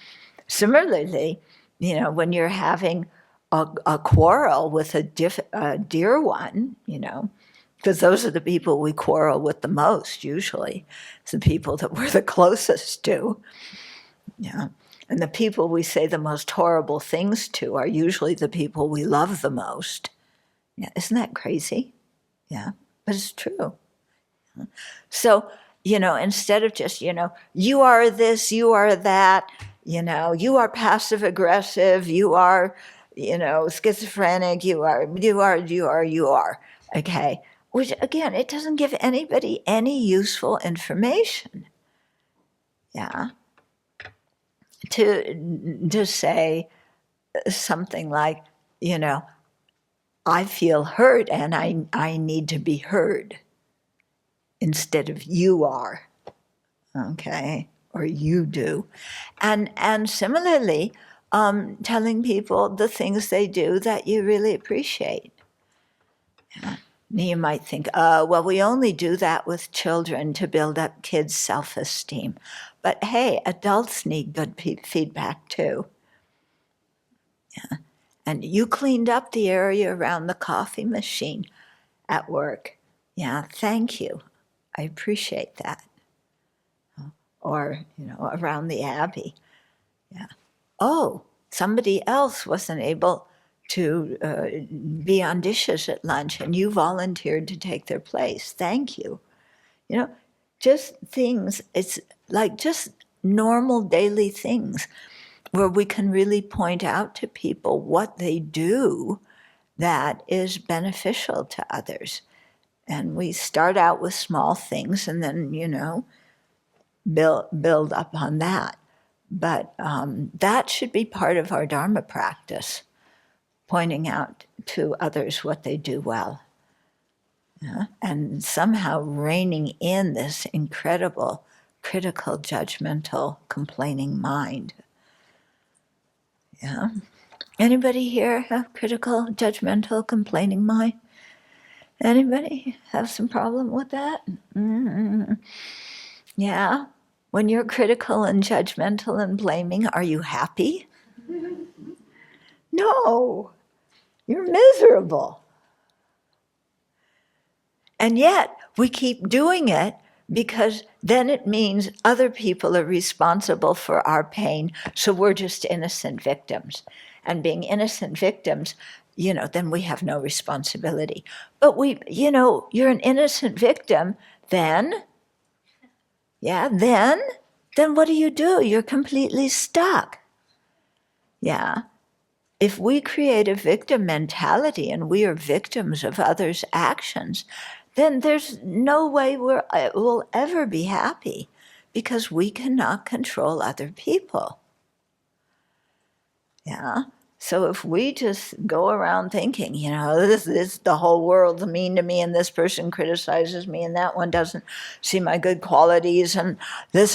Speaker 1: Similarly, when you're having a quarrel with a dear one, because those are the people we quarrel with the most usually. It's the people that we're the closest to. Yeah. And the people we say the most horrible things to are usually the people we love the most. Yeah. Isn't that crazy? Yeah. But it's true. So, instead of just, you are this, you are that, you are passive aggressive, you are, schizophrenic, you are. Okay. Which again, it doesn't give anybody any useful information. Yeah. To say something like, I feel hurt and I need to be heard instead of you are, okay, or you do. And similarly, telling people the things they do that you really appreciate. Yeah. You might think, well, we only do that with children to build up kids' self-esteem. But hey, adults need good feedback too. Yeah. And you cleaned up the area around the coffee machine at work. Yeah, thank you. I appreciate that. Or, around the Abbey. Yeah. Oh, somebody else wasn't able to be on dishes at lunch, and you volunteered to take their place. Thank you. You know, just things, it's like just normal daily things where we can really point out to people what they do that is beneficial to others. And we start out with small things and then, build up on that. But that should be part of our Dharma practice, pointing out to others what they do well. Yeah? And somehow reining in this incredible, critical, judgmental, complaining mind. Yeah. Anybody here have critical, judgmental, complaining mind? Anybody have some problem with that? Mm-hmm. Yeah. When you're critical and judgmental and blaming, are you happy? No. You're miserable. And yet, we keep doing it because then it means other people are responsible for our pain, so we're just innocent victims. And being innocent victims, then we have no responsibility. But you're an innocent victim, then what do? You're completely stuck. Yeah. If we create a victim mentality and we are victims of others' actions, then there's no way we'll ever be happy because we cannot control other people. Yeah. So if we just go around thinking, this the whole world's mean to me and this person criticizes me and that one doesn't see my good qualities and this,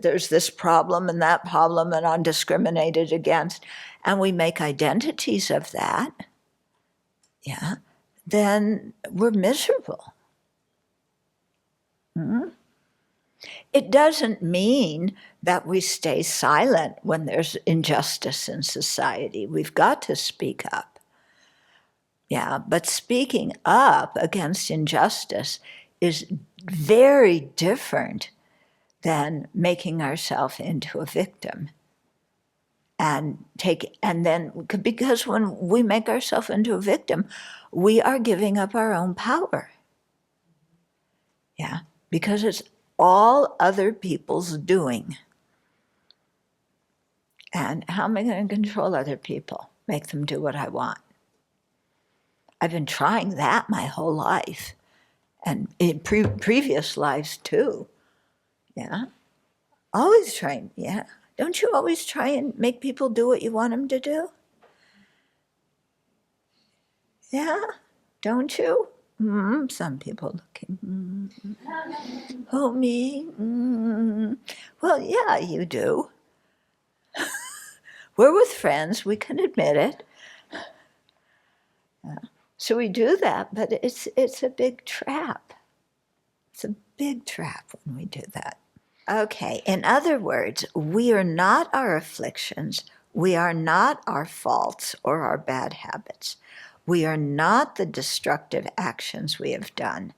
Speaker 1: there's this problem and that problem and I'm discriminated against, and we make identities of that, yeah, then we're miserable. Mm-hmm. It doesn't mean that we stay silent when there's injustice in society. We've got to speak up. Yeah, but speaking up against injustice is very different than making ourselves into a victim. Because when we make ourselves into a victim, we are giving up our own power. Yeah, because it's all other people's doing. And how am I going to control other people? Make them do what I want. I've been trying that my whole life, and in previous lives too. Yeah, always trying. Yeah, don't you always try and make people do what you want them to do? Yeah, don't you? Some people looking. Oh, me? Well, yeah, you do. We're with friends, we can admit it. So we do that, but it's a big trap. It's a big trap when we do that. Okay, in other words, we are not our afflictions, we are not our faults or our bad habits. We are not the destructive actions we have done.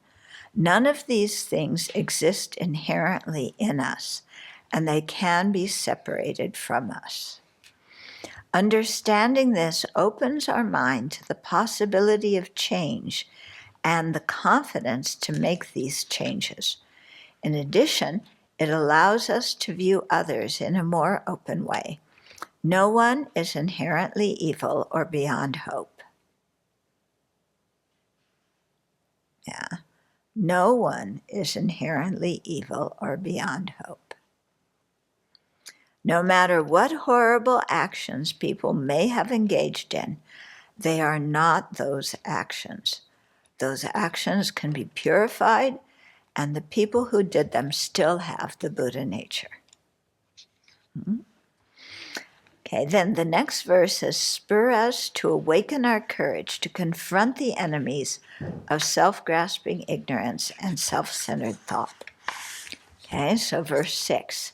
Speaker 1: None of these things exist inherently in us, and they can be separated from us. Understanding this opens our mind to the possibility of change and the confidence to make these changes. In addition, it allows us to view others in a more open way. No one is inherently evil or beyond hope. Yeah. No one is inherently evil or beyond hope. No matter what horrible actions people may have engaged in, they are not those actions. Those actions can be purified, and the people who did them still have the Buddha nature. Okay, then the next verse is, spur us to awaken our courage to confront the enemies of self-grasping ignorance and self-centered thought. Okay, so verse 6.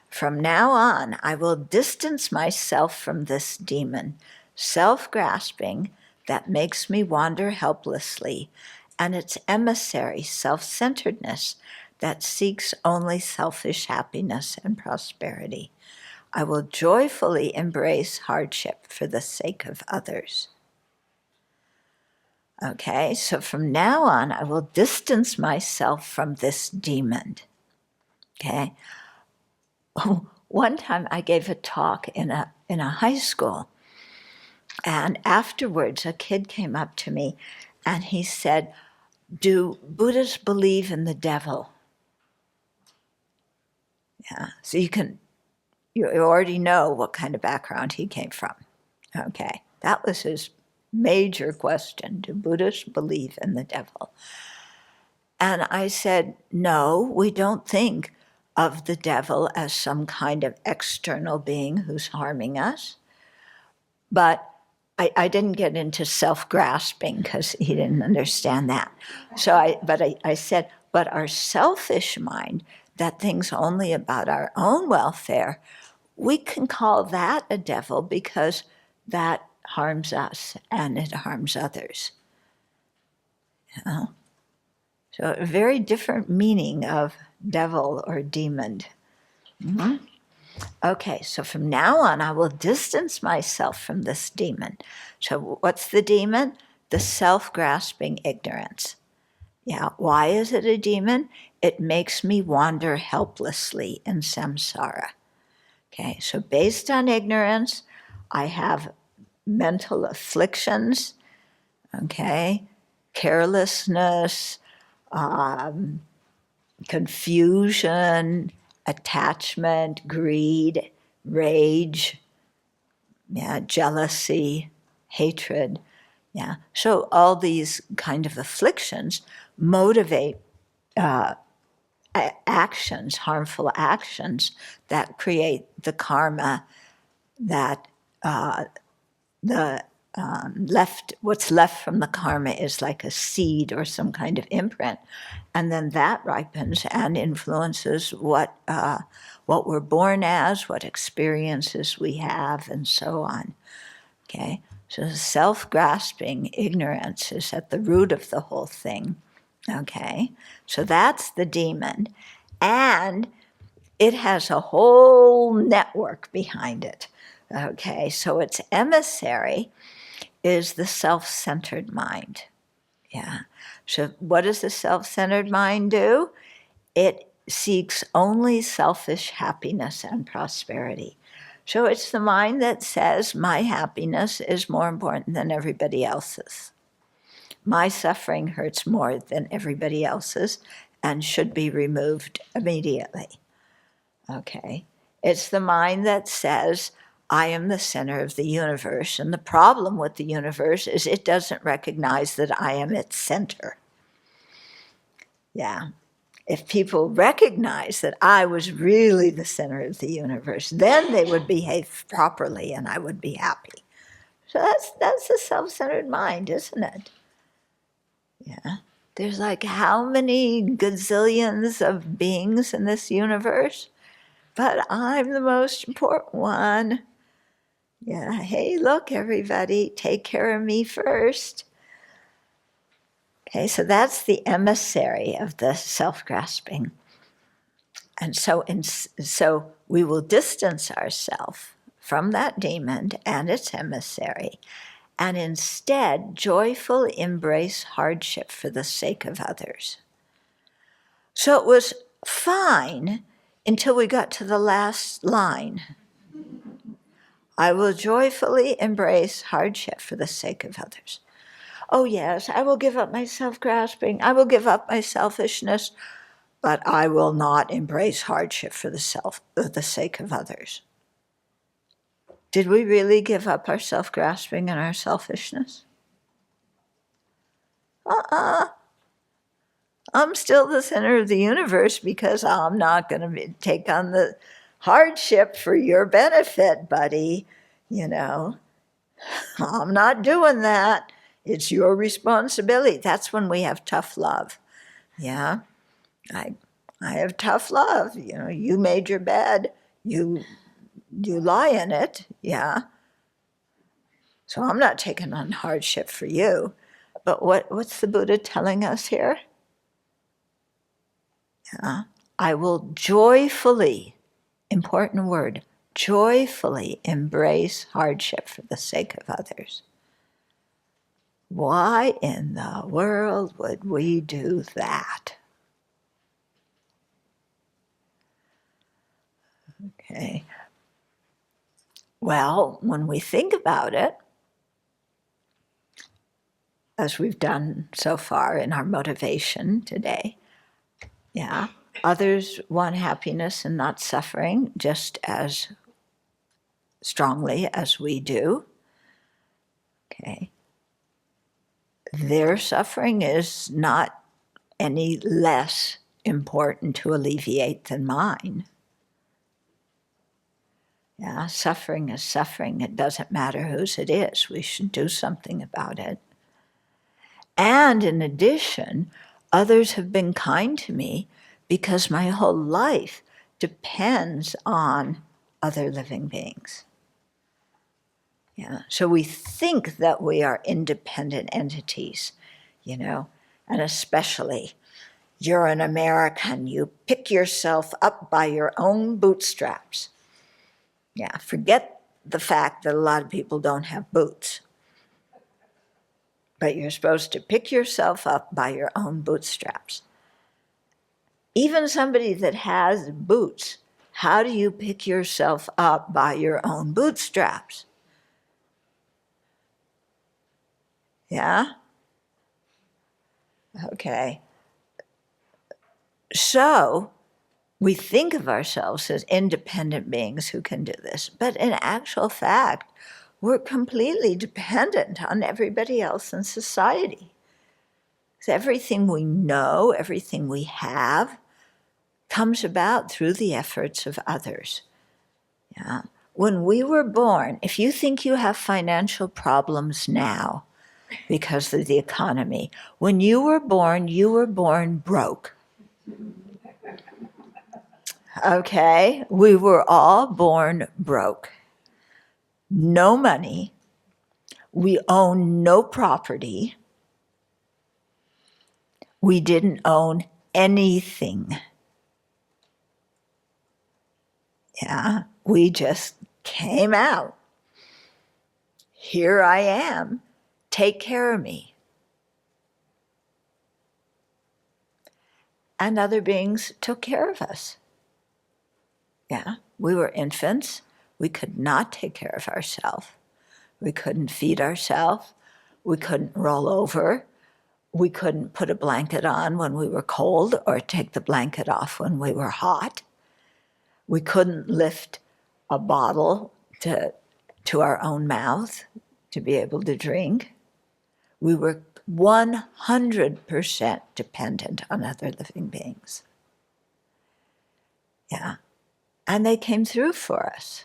Speaker 1: From now on, I will distance myself from this demon, self-grasping, that makes me wander helplessly, and its emissary, self-centeredness, that seeks only selfish happiness and prosperity. I will joyfully embrace hardship for the sake of others. Okay, so from now on, I will distance myself from this demon. Okay. One time I gave a talk in a high school, and afterwards a kid came up to me and he said, "Do Buddhists believe in the devil?" Yeah, so you already know what kind of background he came from. Okay, that was his major question. Do Buddhists believe in the devil? And I said, no, we don't think of the devil as some kind of external being who's harming us. But I didn't get into self-grasping because he didn't understand that. So I said, but our selfish mind that thinks only about our own welfare, we can call that a devil because that harms us and it harms others. You know? So a very different meaning of devil or demon. Mm-hmm. Okay, so from now on, I will distance myself from this demon. So what's the demon? The self-grasping ignorance. Yeah, why is it a demon? It makes me wander helplessly in samsara. Okay, so based on ignorance, I have mental afflictions, okay, carelessness, confusion, attachment, greed, rage, yeah, jealousy, hatred. Yeah. So all these kind of afflictions motivate actions, harmful actions that create the karma that what's left from the karma is like a seed or some kind of imprint, and then that ripens and influences what we're born as, what experiences we have, and so on. Okay, so self-grasping ignorance is at the root of the whole thing. Okay, so that's the demon, and it has a whole network behind it. Okay, so its emissary is the self-centered mind. Yeah. So what does the self-centered mind do? It seeks only selfish happiness and prosperity. So it's the mind that says, my happiness is more important than everybody else's. My suffering hurts more than everybody else's and should be removed immediately. Okay. It's the mind that says, I am the center of the universe, and the problem with the universe is it doesn't recognize that I am its center. Yeah. If people recognize that I was really the center of the universe, then they would behave properly and I would be happy. So that's the self-centered mind, isn't it? Yeah. There's like how many gazillions of beings in this universe? But I'm the most important one. Yeah, hey, look, everybody, take care of me first. Okay, so that's the emissary of the self-grasping. And so we will distance ourselves from that demon and its emissary, and instead joyfully embrace hardship for the sake of others. So it was fine until we got to the last line. I will joyfully embrace hardship for the sake of others. Oh yes, I will give up my self-grasping, I will give up my selfishness, but I will not embrace hardship for the sake of others. Did we really give up our self-grasping and our selfishness? I'm still the center of the universe because I'm not going to take on the hardship for your benefit, buddy. You know, I'm not doing that. It's your responsibility. That's when we have tough love. Yeah, I have tough love. You know, you made your bed. You lie in it. Yeah. So I'm not taking on hardship for you. But what's the Buddha telling us here? Yeah. I will joyfully, important word, joyfully embrace hardship for the sake of others. Why in the world would we do that? Okay. Well, when we think about it, as we've done so far in our motivation today, yeah, others want happiness and not suffering just as strongly as we do. Okay. Their suffering is not any less important to alleviate than mine. Yeah, suffering is suffering. It doesn't matter whose it is. We should do something about it. And in addition, others have been kind to me because my whole life depends on other living beings. Yeah. So we think that we are independent entities, and especially you're an American, you pick yourself up by your own bootstraps. Yeah, forget the fact that a lot of people don't have boots. But you're supposed to pick yourself up by your own bootstraps. Even somebody that has boots, how do you pick yourself up by your own bootstraps? Yeah? Okay. So we think of ourselves as independent beings who can do this, but in actual fact, we're completely dependent on everybody else in society. So everything we know, everything we have, comes about through the efforts of others. Yeah. When we were born, if you think you have financial problems now because of the economy, when you were born broke. Okay? We were all born broke. No money. We own no property. We didn't own anything. Yeah, we just came out. Here I am. Take care of me. And other beings took care of us. Yeah, we were infants. We could not take care of ourselves. We couldn't feed ourselves. We couldn't roll over. We couldn't put a blanket on when we were cold or take the blanket off when we were hot. We couldn't lift a bottle to our own mouth to be able to drink. We were 100% dependent on other living beings. Yeah. And they came through for us.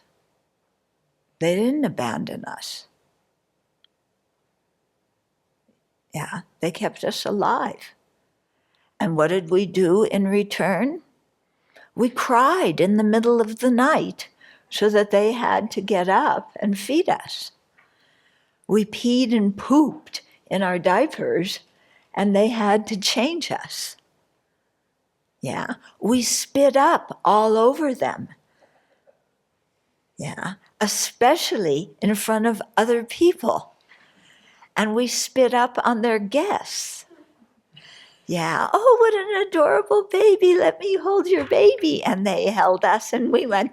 Speaker 1: They didn't abandon us. Yeah, they kept us alive. And what did we do in return? We cried in the middle of the night so that they had to get up and feed us. We peed and pooped in our diapers and they had to change us. Yeah, we spit up all over them. Yeah, especially in front of other people. And we spit up on their guests. Yeah, oh, what an adorable baby. Let me hold your baby. And they held us and we went,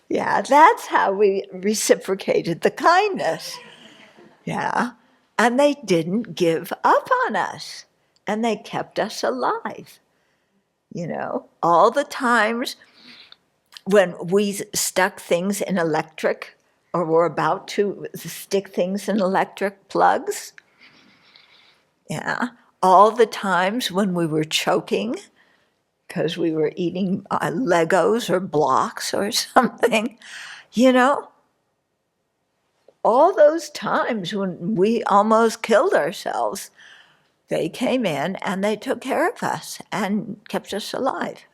Speaker 1: yeah, that's how we reciprocated the kindness. Yeah, and they didn't give up on us. And they kept us alive. All the times when we stuck things in electric or were about to stick things in electric plugs. Yeah. All the times when we were choking because we were eating Legos or blocks or something, all those times when we almost killed ourselves, they came in and they took care of us and kept us alive.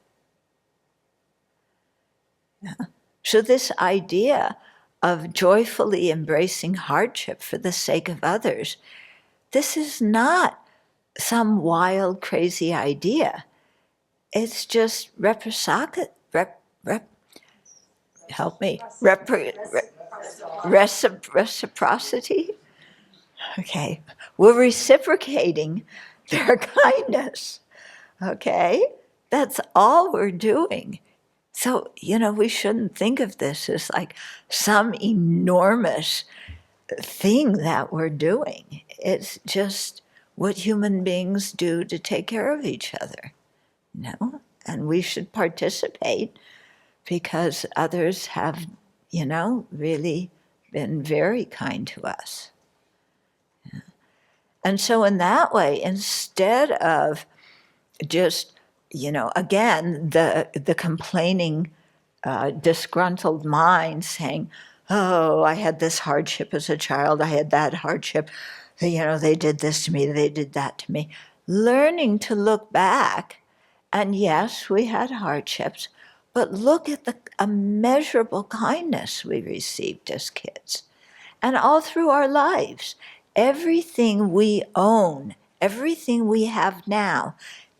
Speaker 1: Yeah. So this idea of joyfully embracing hardship for the sake of others, this is not some wild, crazy idea. it's just help me, reciprocity. Okay, we're reciprocating their kindness. Okay, that's all we're doing. So, we shouldn't think of this as like some enormous thing that we're doing. It's just what human beings do to take care of each other, and we should participate because others have, really been very kind to us. And so in that way, instead of just, again, the complaining, disgruntled mind saying, oh, I had this hardship as a child, I had that hardship, they did this to me, they did that to me. Learning to look back, and yes, we had hardships, but look at the immeasurable kindness we received as kids. And all through our lives, everything we own, everything we have now,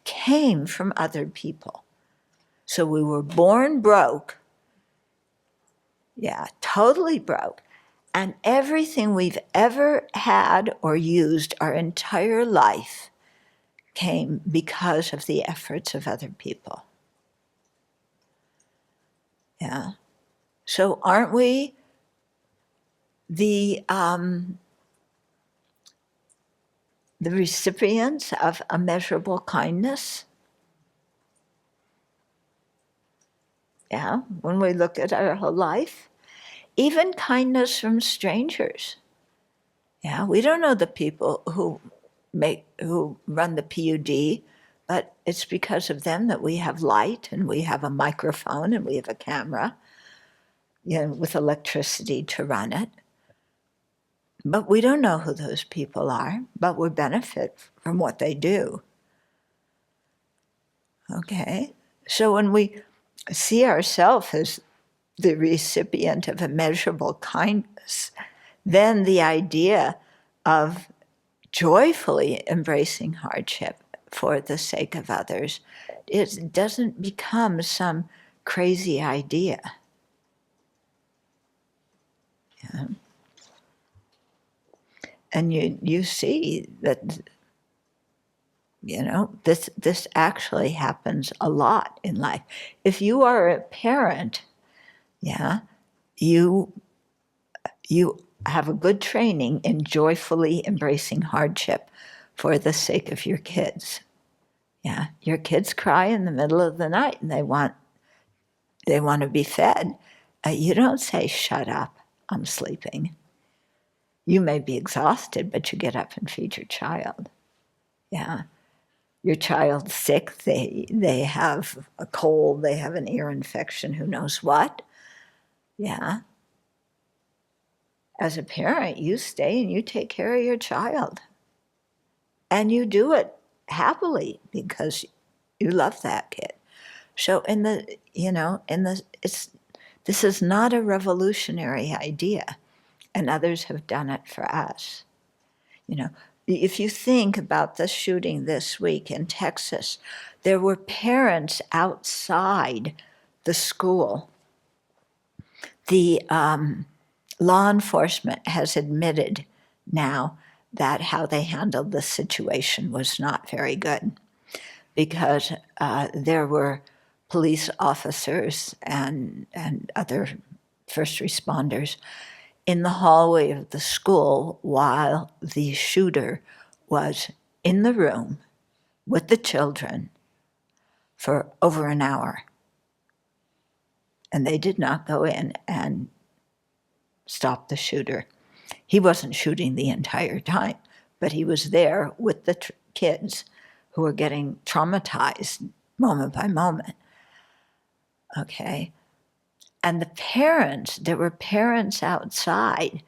Speaker 1: came from other people. So we were born broke, totally broke, and everything we've ever had or used our entire life came because of the efforts of other people. Yeah. So aren't we the recipients of immeasurable kindness? Yeah, when we look at our whole life, even kindness from strangers. Yeah, we don't know the people who run the PUD, but it's because of them that we have light and we have a microphone and we have a camera, with electricity to run it. But we don't know who those people are, but we benefit from what they do. Okay, so when we see ourselves as the recipient of immeasurable kindness, then the idea of joyfully embracing hardship for the sake of others, it doesn't become some crazy idea. Yeah. And you see that, this actually happens a lot in life. If you are a parent, you have a good training in joyfully embracing hardship for the sake of your kids. Yeah, your kids cry in the middle of the night and they want to be fed. You don't say, shut up, I'm sleeping. You may be exhausted, but you get up and feed your child. Yeah. Your child's sick, they have a cold, they have an ear infection, who knows what. Yeah. As a parent, you stay and you take care of your child. And you do it happily because you love that kid. So this is not a revolutionary idea, and others have done it for us. If you think about the shooting this week in Texas, there were parents outside the school. The law enforcement has admitted now that how they handled the situation was not very good, because there were police officers and other first responders in the hallway of the school while the shooter was in the room with the children for over an hour. And they did not go in and stop the shooter. He wasn't shooting the entire time, but he was there with the kids who were getting traumatized moment by moment. Okay. And the parents, there were parents outside,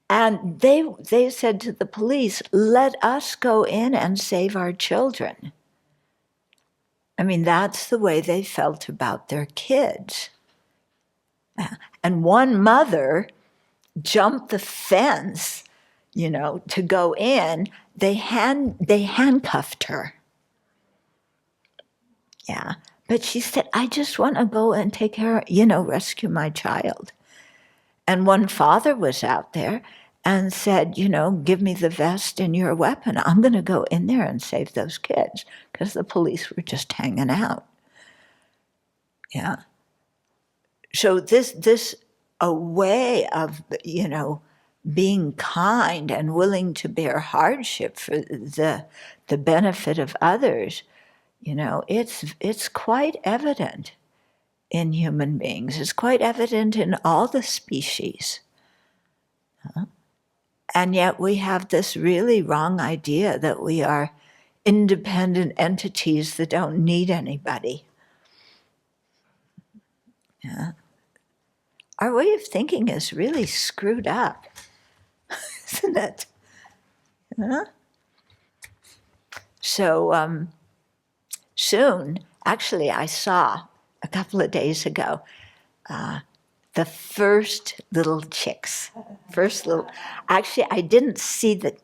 Speaker 1: and they said to the police, let us go in and save our children. I mean, that's the way they felt about their kids. And one mother jumped the fence, to go in. They handcuffed her. Yeah. But she said, I just want to go and take care, rescue my child. And one father was out there and said, give me the vest and your weapon. I'm going to go in there and save those kids, because the police were just hanging out. Yeah. So this a way of, being kind and willing to bear hardship for the benefit of others, it's quite evident in human beings. It's quite evident in all the species. And yet we have this really wrong idea that we are independent entities that don't need anybody. Yeah. Our way of thinking is really screwed up, isn't it? Yeah. So soon, actually, I saw a couple of days ago the first little chicks. Actually, I didn't see the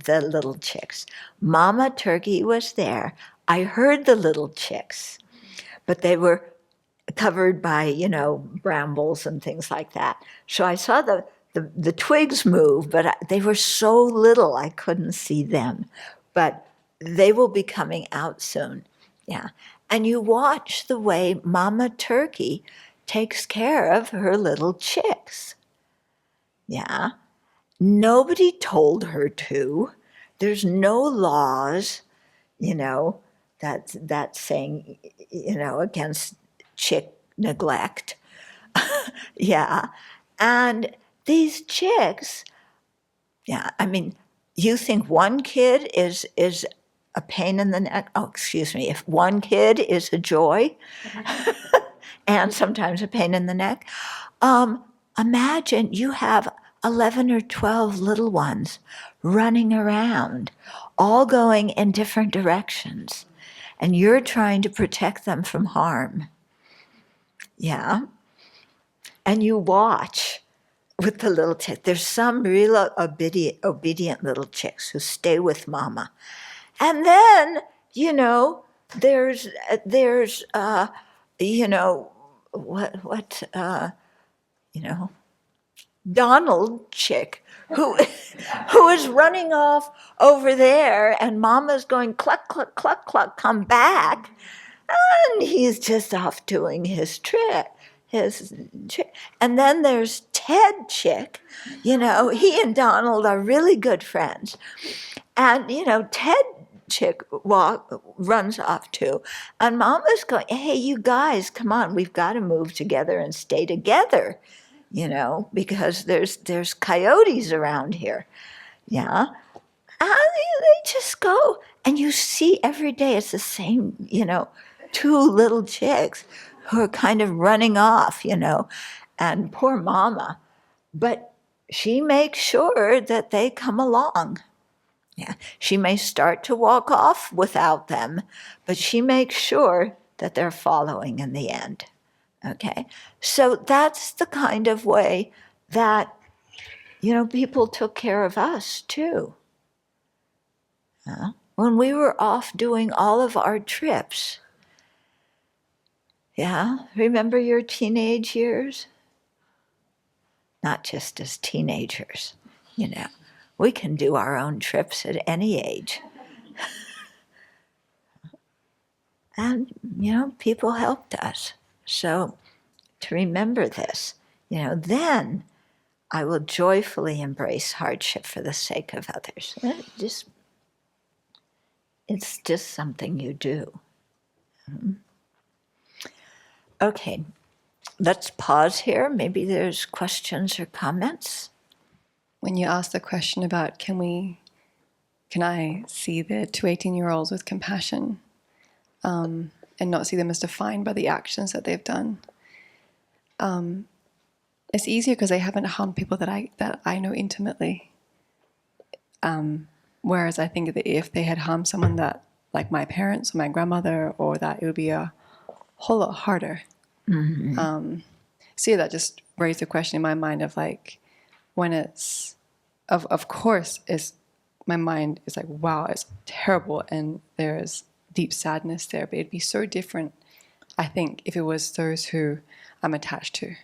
Speaker 1: little chicks. Mama turkey was there. I heard the little chicks, but they were covered by, brambles and things like that. So I saw the twigs move, but they were so little I couldn't see them. But they will be coming out soon. Yeah. And you watch the way Mama Turkey takes care of her little chicks. Yeah. Nobody told her to. There's no laws, that's saying, against chick neglect. Yeah. And these chicks, yeah, I mean, you think one kid is a pain in the neck? Oh, excuse me. If one kid is a joy and sometimes a pain in the neck, imagine you have 11 or 12 little ones running around, all going in different directions, and you're trying to protect them from harm. Yeah. And you watch with the little chicks. There's some real obedient little chicks who stay with Mama. And then, there's Donald chick who is running off over there, and Mama's going cluck, cluck, cluck, cluck, come back. And he's just off doing his trick. And then there's Ted chick. He and Donald are really good friends. And, Ted chick runs off too. And Mama's going, hey, you guys, come on, we've got to move together and stay together, because there's coyotes around here. Yeah. And they just go. And you see every day it's the same, two little chicks who are kind of running off, and poor Mama. But she makes sure that they come along. Yeah. She may start to walk off without them, but she makes sure that they're following in the end. Okay? So that's the kind of way that, people took care of us too. When we were off doing all of our trips. Yeah, remember your teenage years? Not just as teenagers, We can do our own trips at any age. And, people helped us. So to remember this, then I will joyfully embrace hardship for the sake of others. It's just something you do. Okay, let's pause here. Maybe there's questions or comments.
Speaker 2: When you asked the question about can I see the two 18-year-olds with compassion and not see them as defined by the actions that they've done, it's easier because they haven't harmed people that I know intimately. Whereas I think that if they had harmed someone that, like my parents or my grandmother, or that, it would be a whole lot harder. Mm-hmm. So that just raised the question in my mind of like, when it's, of course, my mind is like, wow, it's terrible, and there's deep sadness there, but it'd be so different, I think, if it was those who I'm attached to.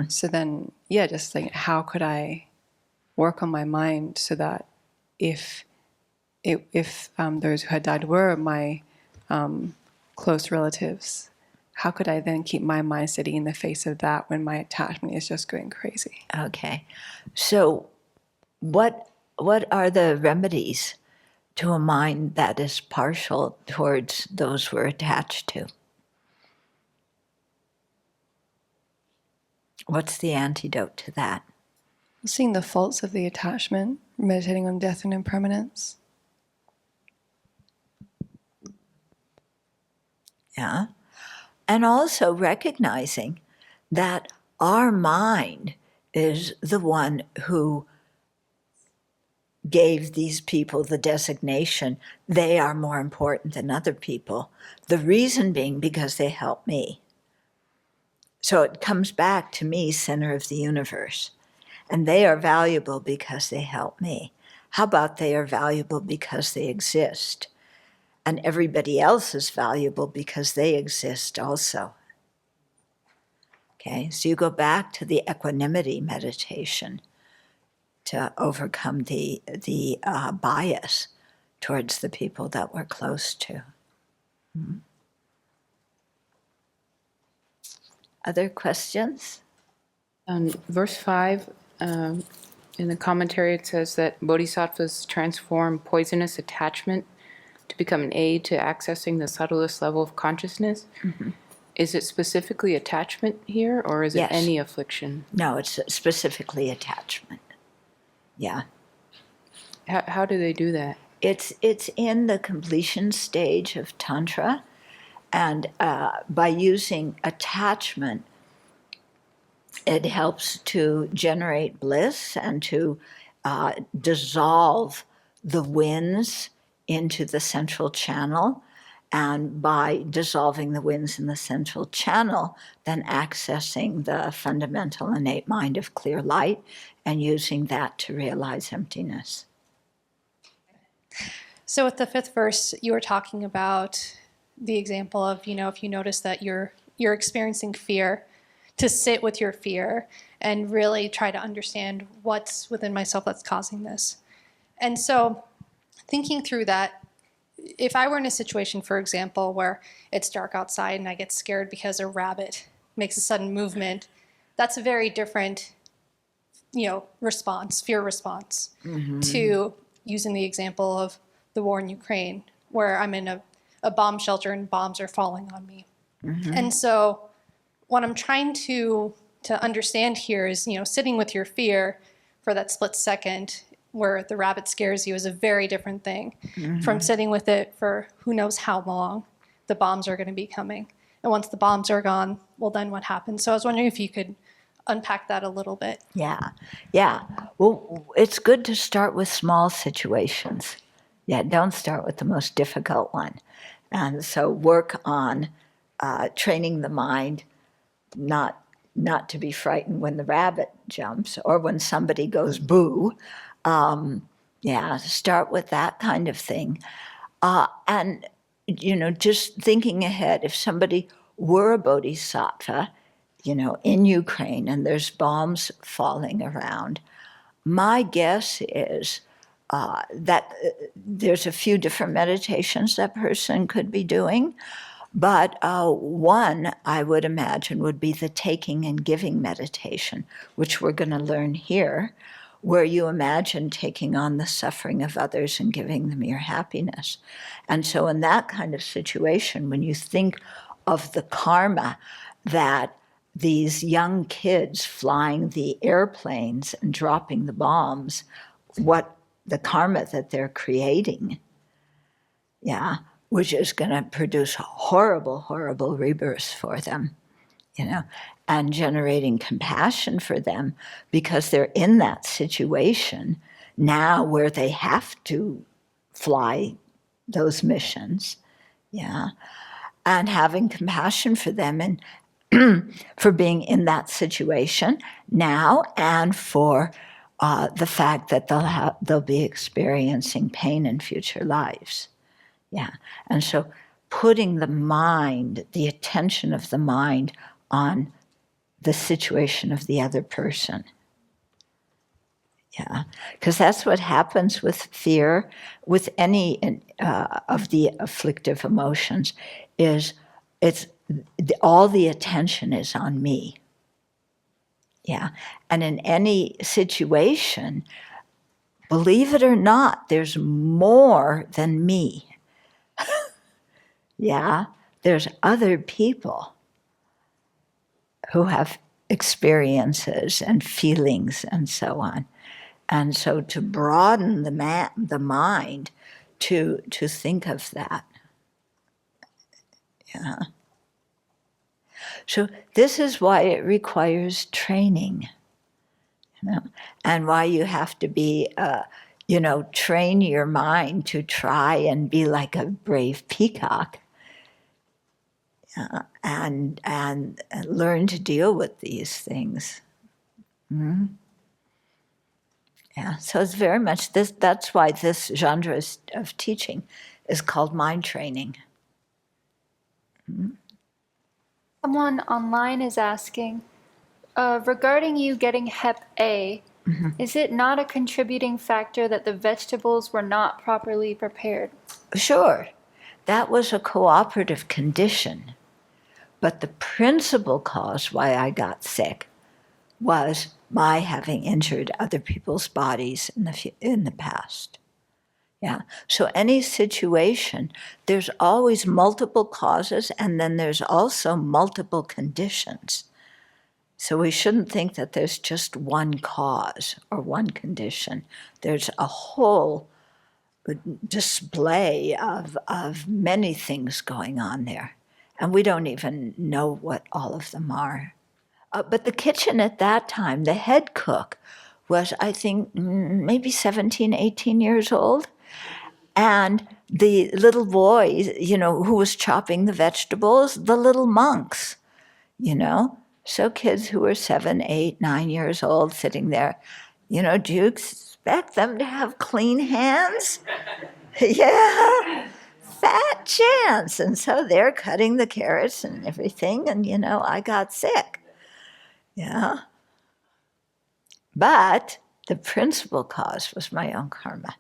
Speaker 2: So then, yeah, just like, how could I work on my mind so that if those who had died were my close relatives, how could I then keep my mind steady in the face of that when my attachment is just going crazy?
Speaker 1: Okay. So what are the remedies to a mind that is partial towards those we're attached to? What's the antidote to that?
Speaker 2: Seeing the faults of the attachment, meditating on death and impermanence.
Speaker 1: Yeah. And also recognizing that our mind is the one who gave these people the designation, they are more important than other people. The reason being because they help me. So it comes back to me, center of the universe. And they are valuable because they help me. How about they are valuable because they exist? And everybody else is valuable because they exist also. Okay, so you go back to the equanimity meditation to overcome the bias towards the people that we're close to. Other questions?
Speaker 3: On verse 5, in the commentary, it says that bodhisattvas transform poisonous attachment to become an aid to accessing the subtlest level of consciousness. Is it specifically attachment here, or is it
Speaker 1: Yes.
Speaker 3: any affliction?
Speaker 1: No, it's specifically attachment. Yeah.
Speaker 3: How do they do that?
Speaker 1: It's in the completion stage of Tantra, and by using attachment, it helps to generate bliss and to dissolve the winds into the central channel. And by dissolving the winds in the central channel, then accessing the fundamental innate mind of clear light and using that to realize emptiness.
Speaker 4: So with the fifth verse, you were talking about the example of, if you notice that you're experiencing fear, to sit with your fear and really try to understand what's within myself that's causing this. And so thinking through that, if I were in a situation, for example, where it's dark outside and I get scared because a rabbit makes a sudden movement, that's a very different, response, fear response, to using the example of the war in Ukraine, where I'm in a bomb shelter and bombs are falling on me. And so what I'm trying to understand here is, sitting with your fear for that split second where the rabbit scares you is a very different thing from sitting with it for who knows how long the bombs are going to be coming. And once the bombs are gone, well, then what happens? So I was wondering if you could unpack that a little bit.
Speaker 1: Yeah. Well, it's good to start with small situations. Yeah, don't start with the most difficult one. And so work on training the mind not to be frightened when the rabbit jumps or when somebody goes boo. Start with that kind of thing. And, just thinking ahead, if somebody were a bodhisattva, in Ukraine and there's bombs falling around, my guess is that there's a few different meditations that person could be doing. But one, I would imagine, would be the taking and giving meditation, which we're going to learn here, where you imagine taking on the suffering of others and giving them your happiness. And so in that kind of situation, when you think of the karma that these young kids flying the airplanes and dropping the bombs, what the karma that they're creating, which is going to produce horrible, horrible rebirths for them, and generating compassion for them because they're in that situation now where they have to fly those missions, and having compassion for them and for being in that situation now and for the fact that they'll be experiencing pain in future lives. Yeah. And so putting the mind, the attention of the mind on the situation of the other person. Yeah, because that's what happens with fear, with any of the afflictive emotions, is it's all the attention is on me. Yeah, and in any situation, believe it or not, there's more than me. Yeah, there's other people who have experiences and feelings and so on. And so to broaden the mind to think of that. Yeah. So this is why it requires training, and why you have to be, train your mind to try and be like a brave peacock, and learn to deal with these things. Mm-hmm. Yeah, so it's very much this. That's why this genre of teaching is called mind training.
Speaker 5: Someone online is asking, regarding you getting Hep A, is it not a contributing factor that the vegetables were not properly prepared?
Speaker 1: Sure, that was a cooperative condition, but the principal cause why I got sick was my having injured other people's bodies in the past. Yeah. So any situation, there's always multiple causes, and then there's also multiple conditions. So we shouldn't think that there's just one cause or one condition. There's a whole display of many things going on there. And we don't even know what all of them are. But the kitchen at that time, the head cook was, I think, maybe 17, 18 years old. And the little boys, who was chopping the vegetables, the little monks, So kids who were 7, 8, 9 years old sitting there, do you expect them to have clean hands? Yeah, fat chance. And so they're cutting the carrots and everything, and, I got sick. Yeah. But the principal cause was my own karma.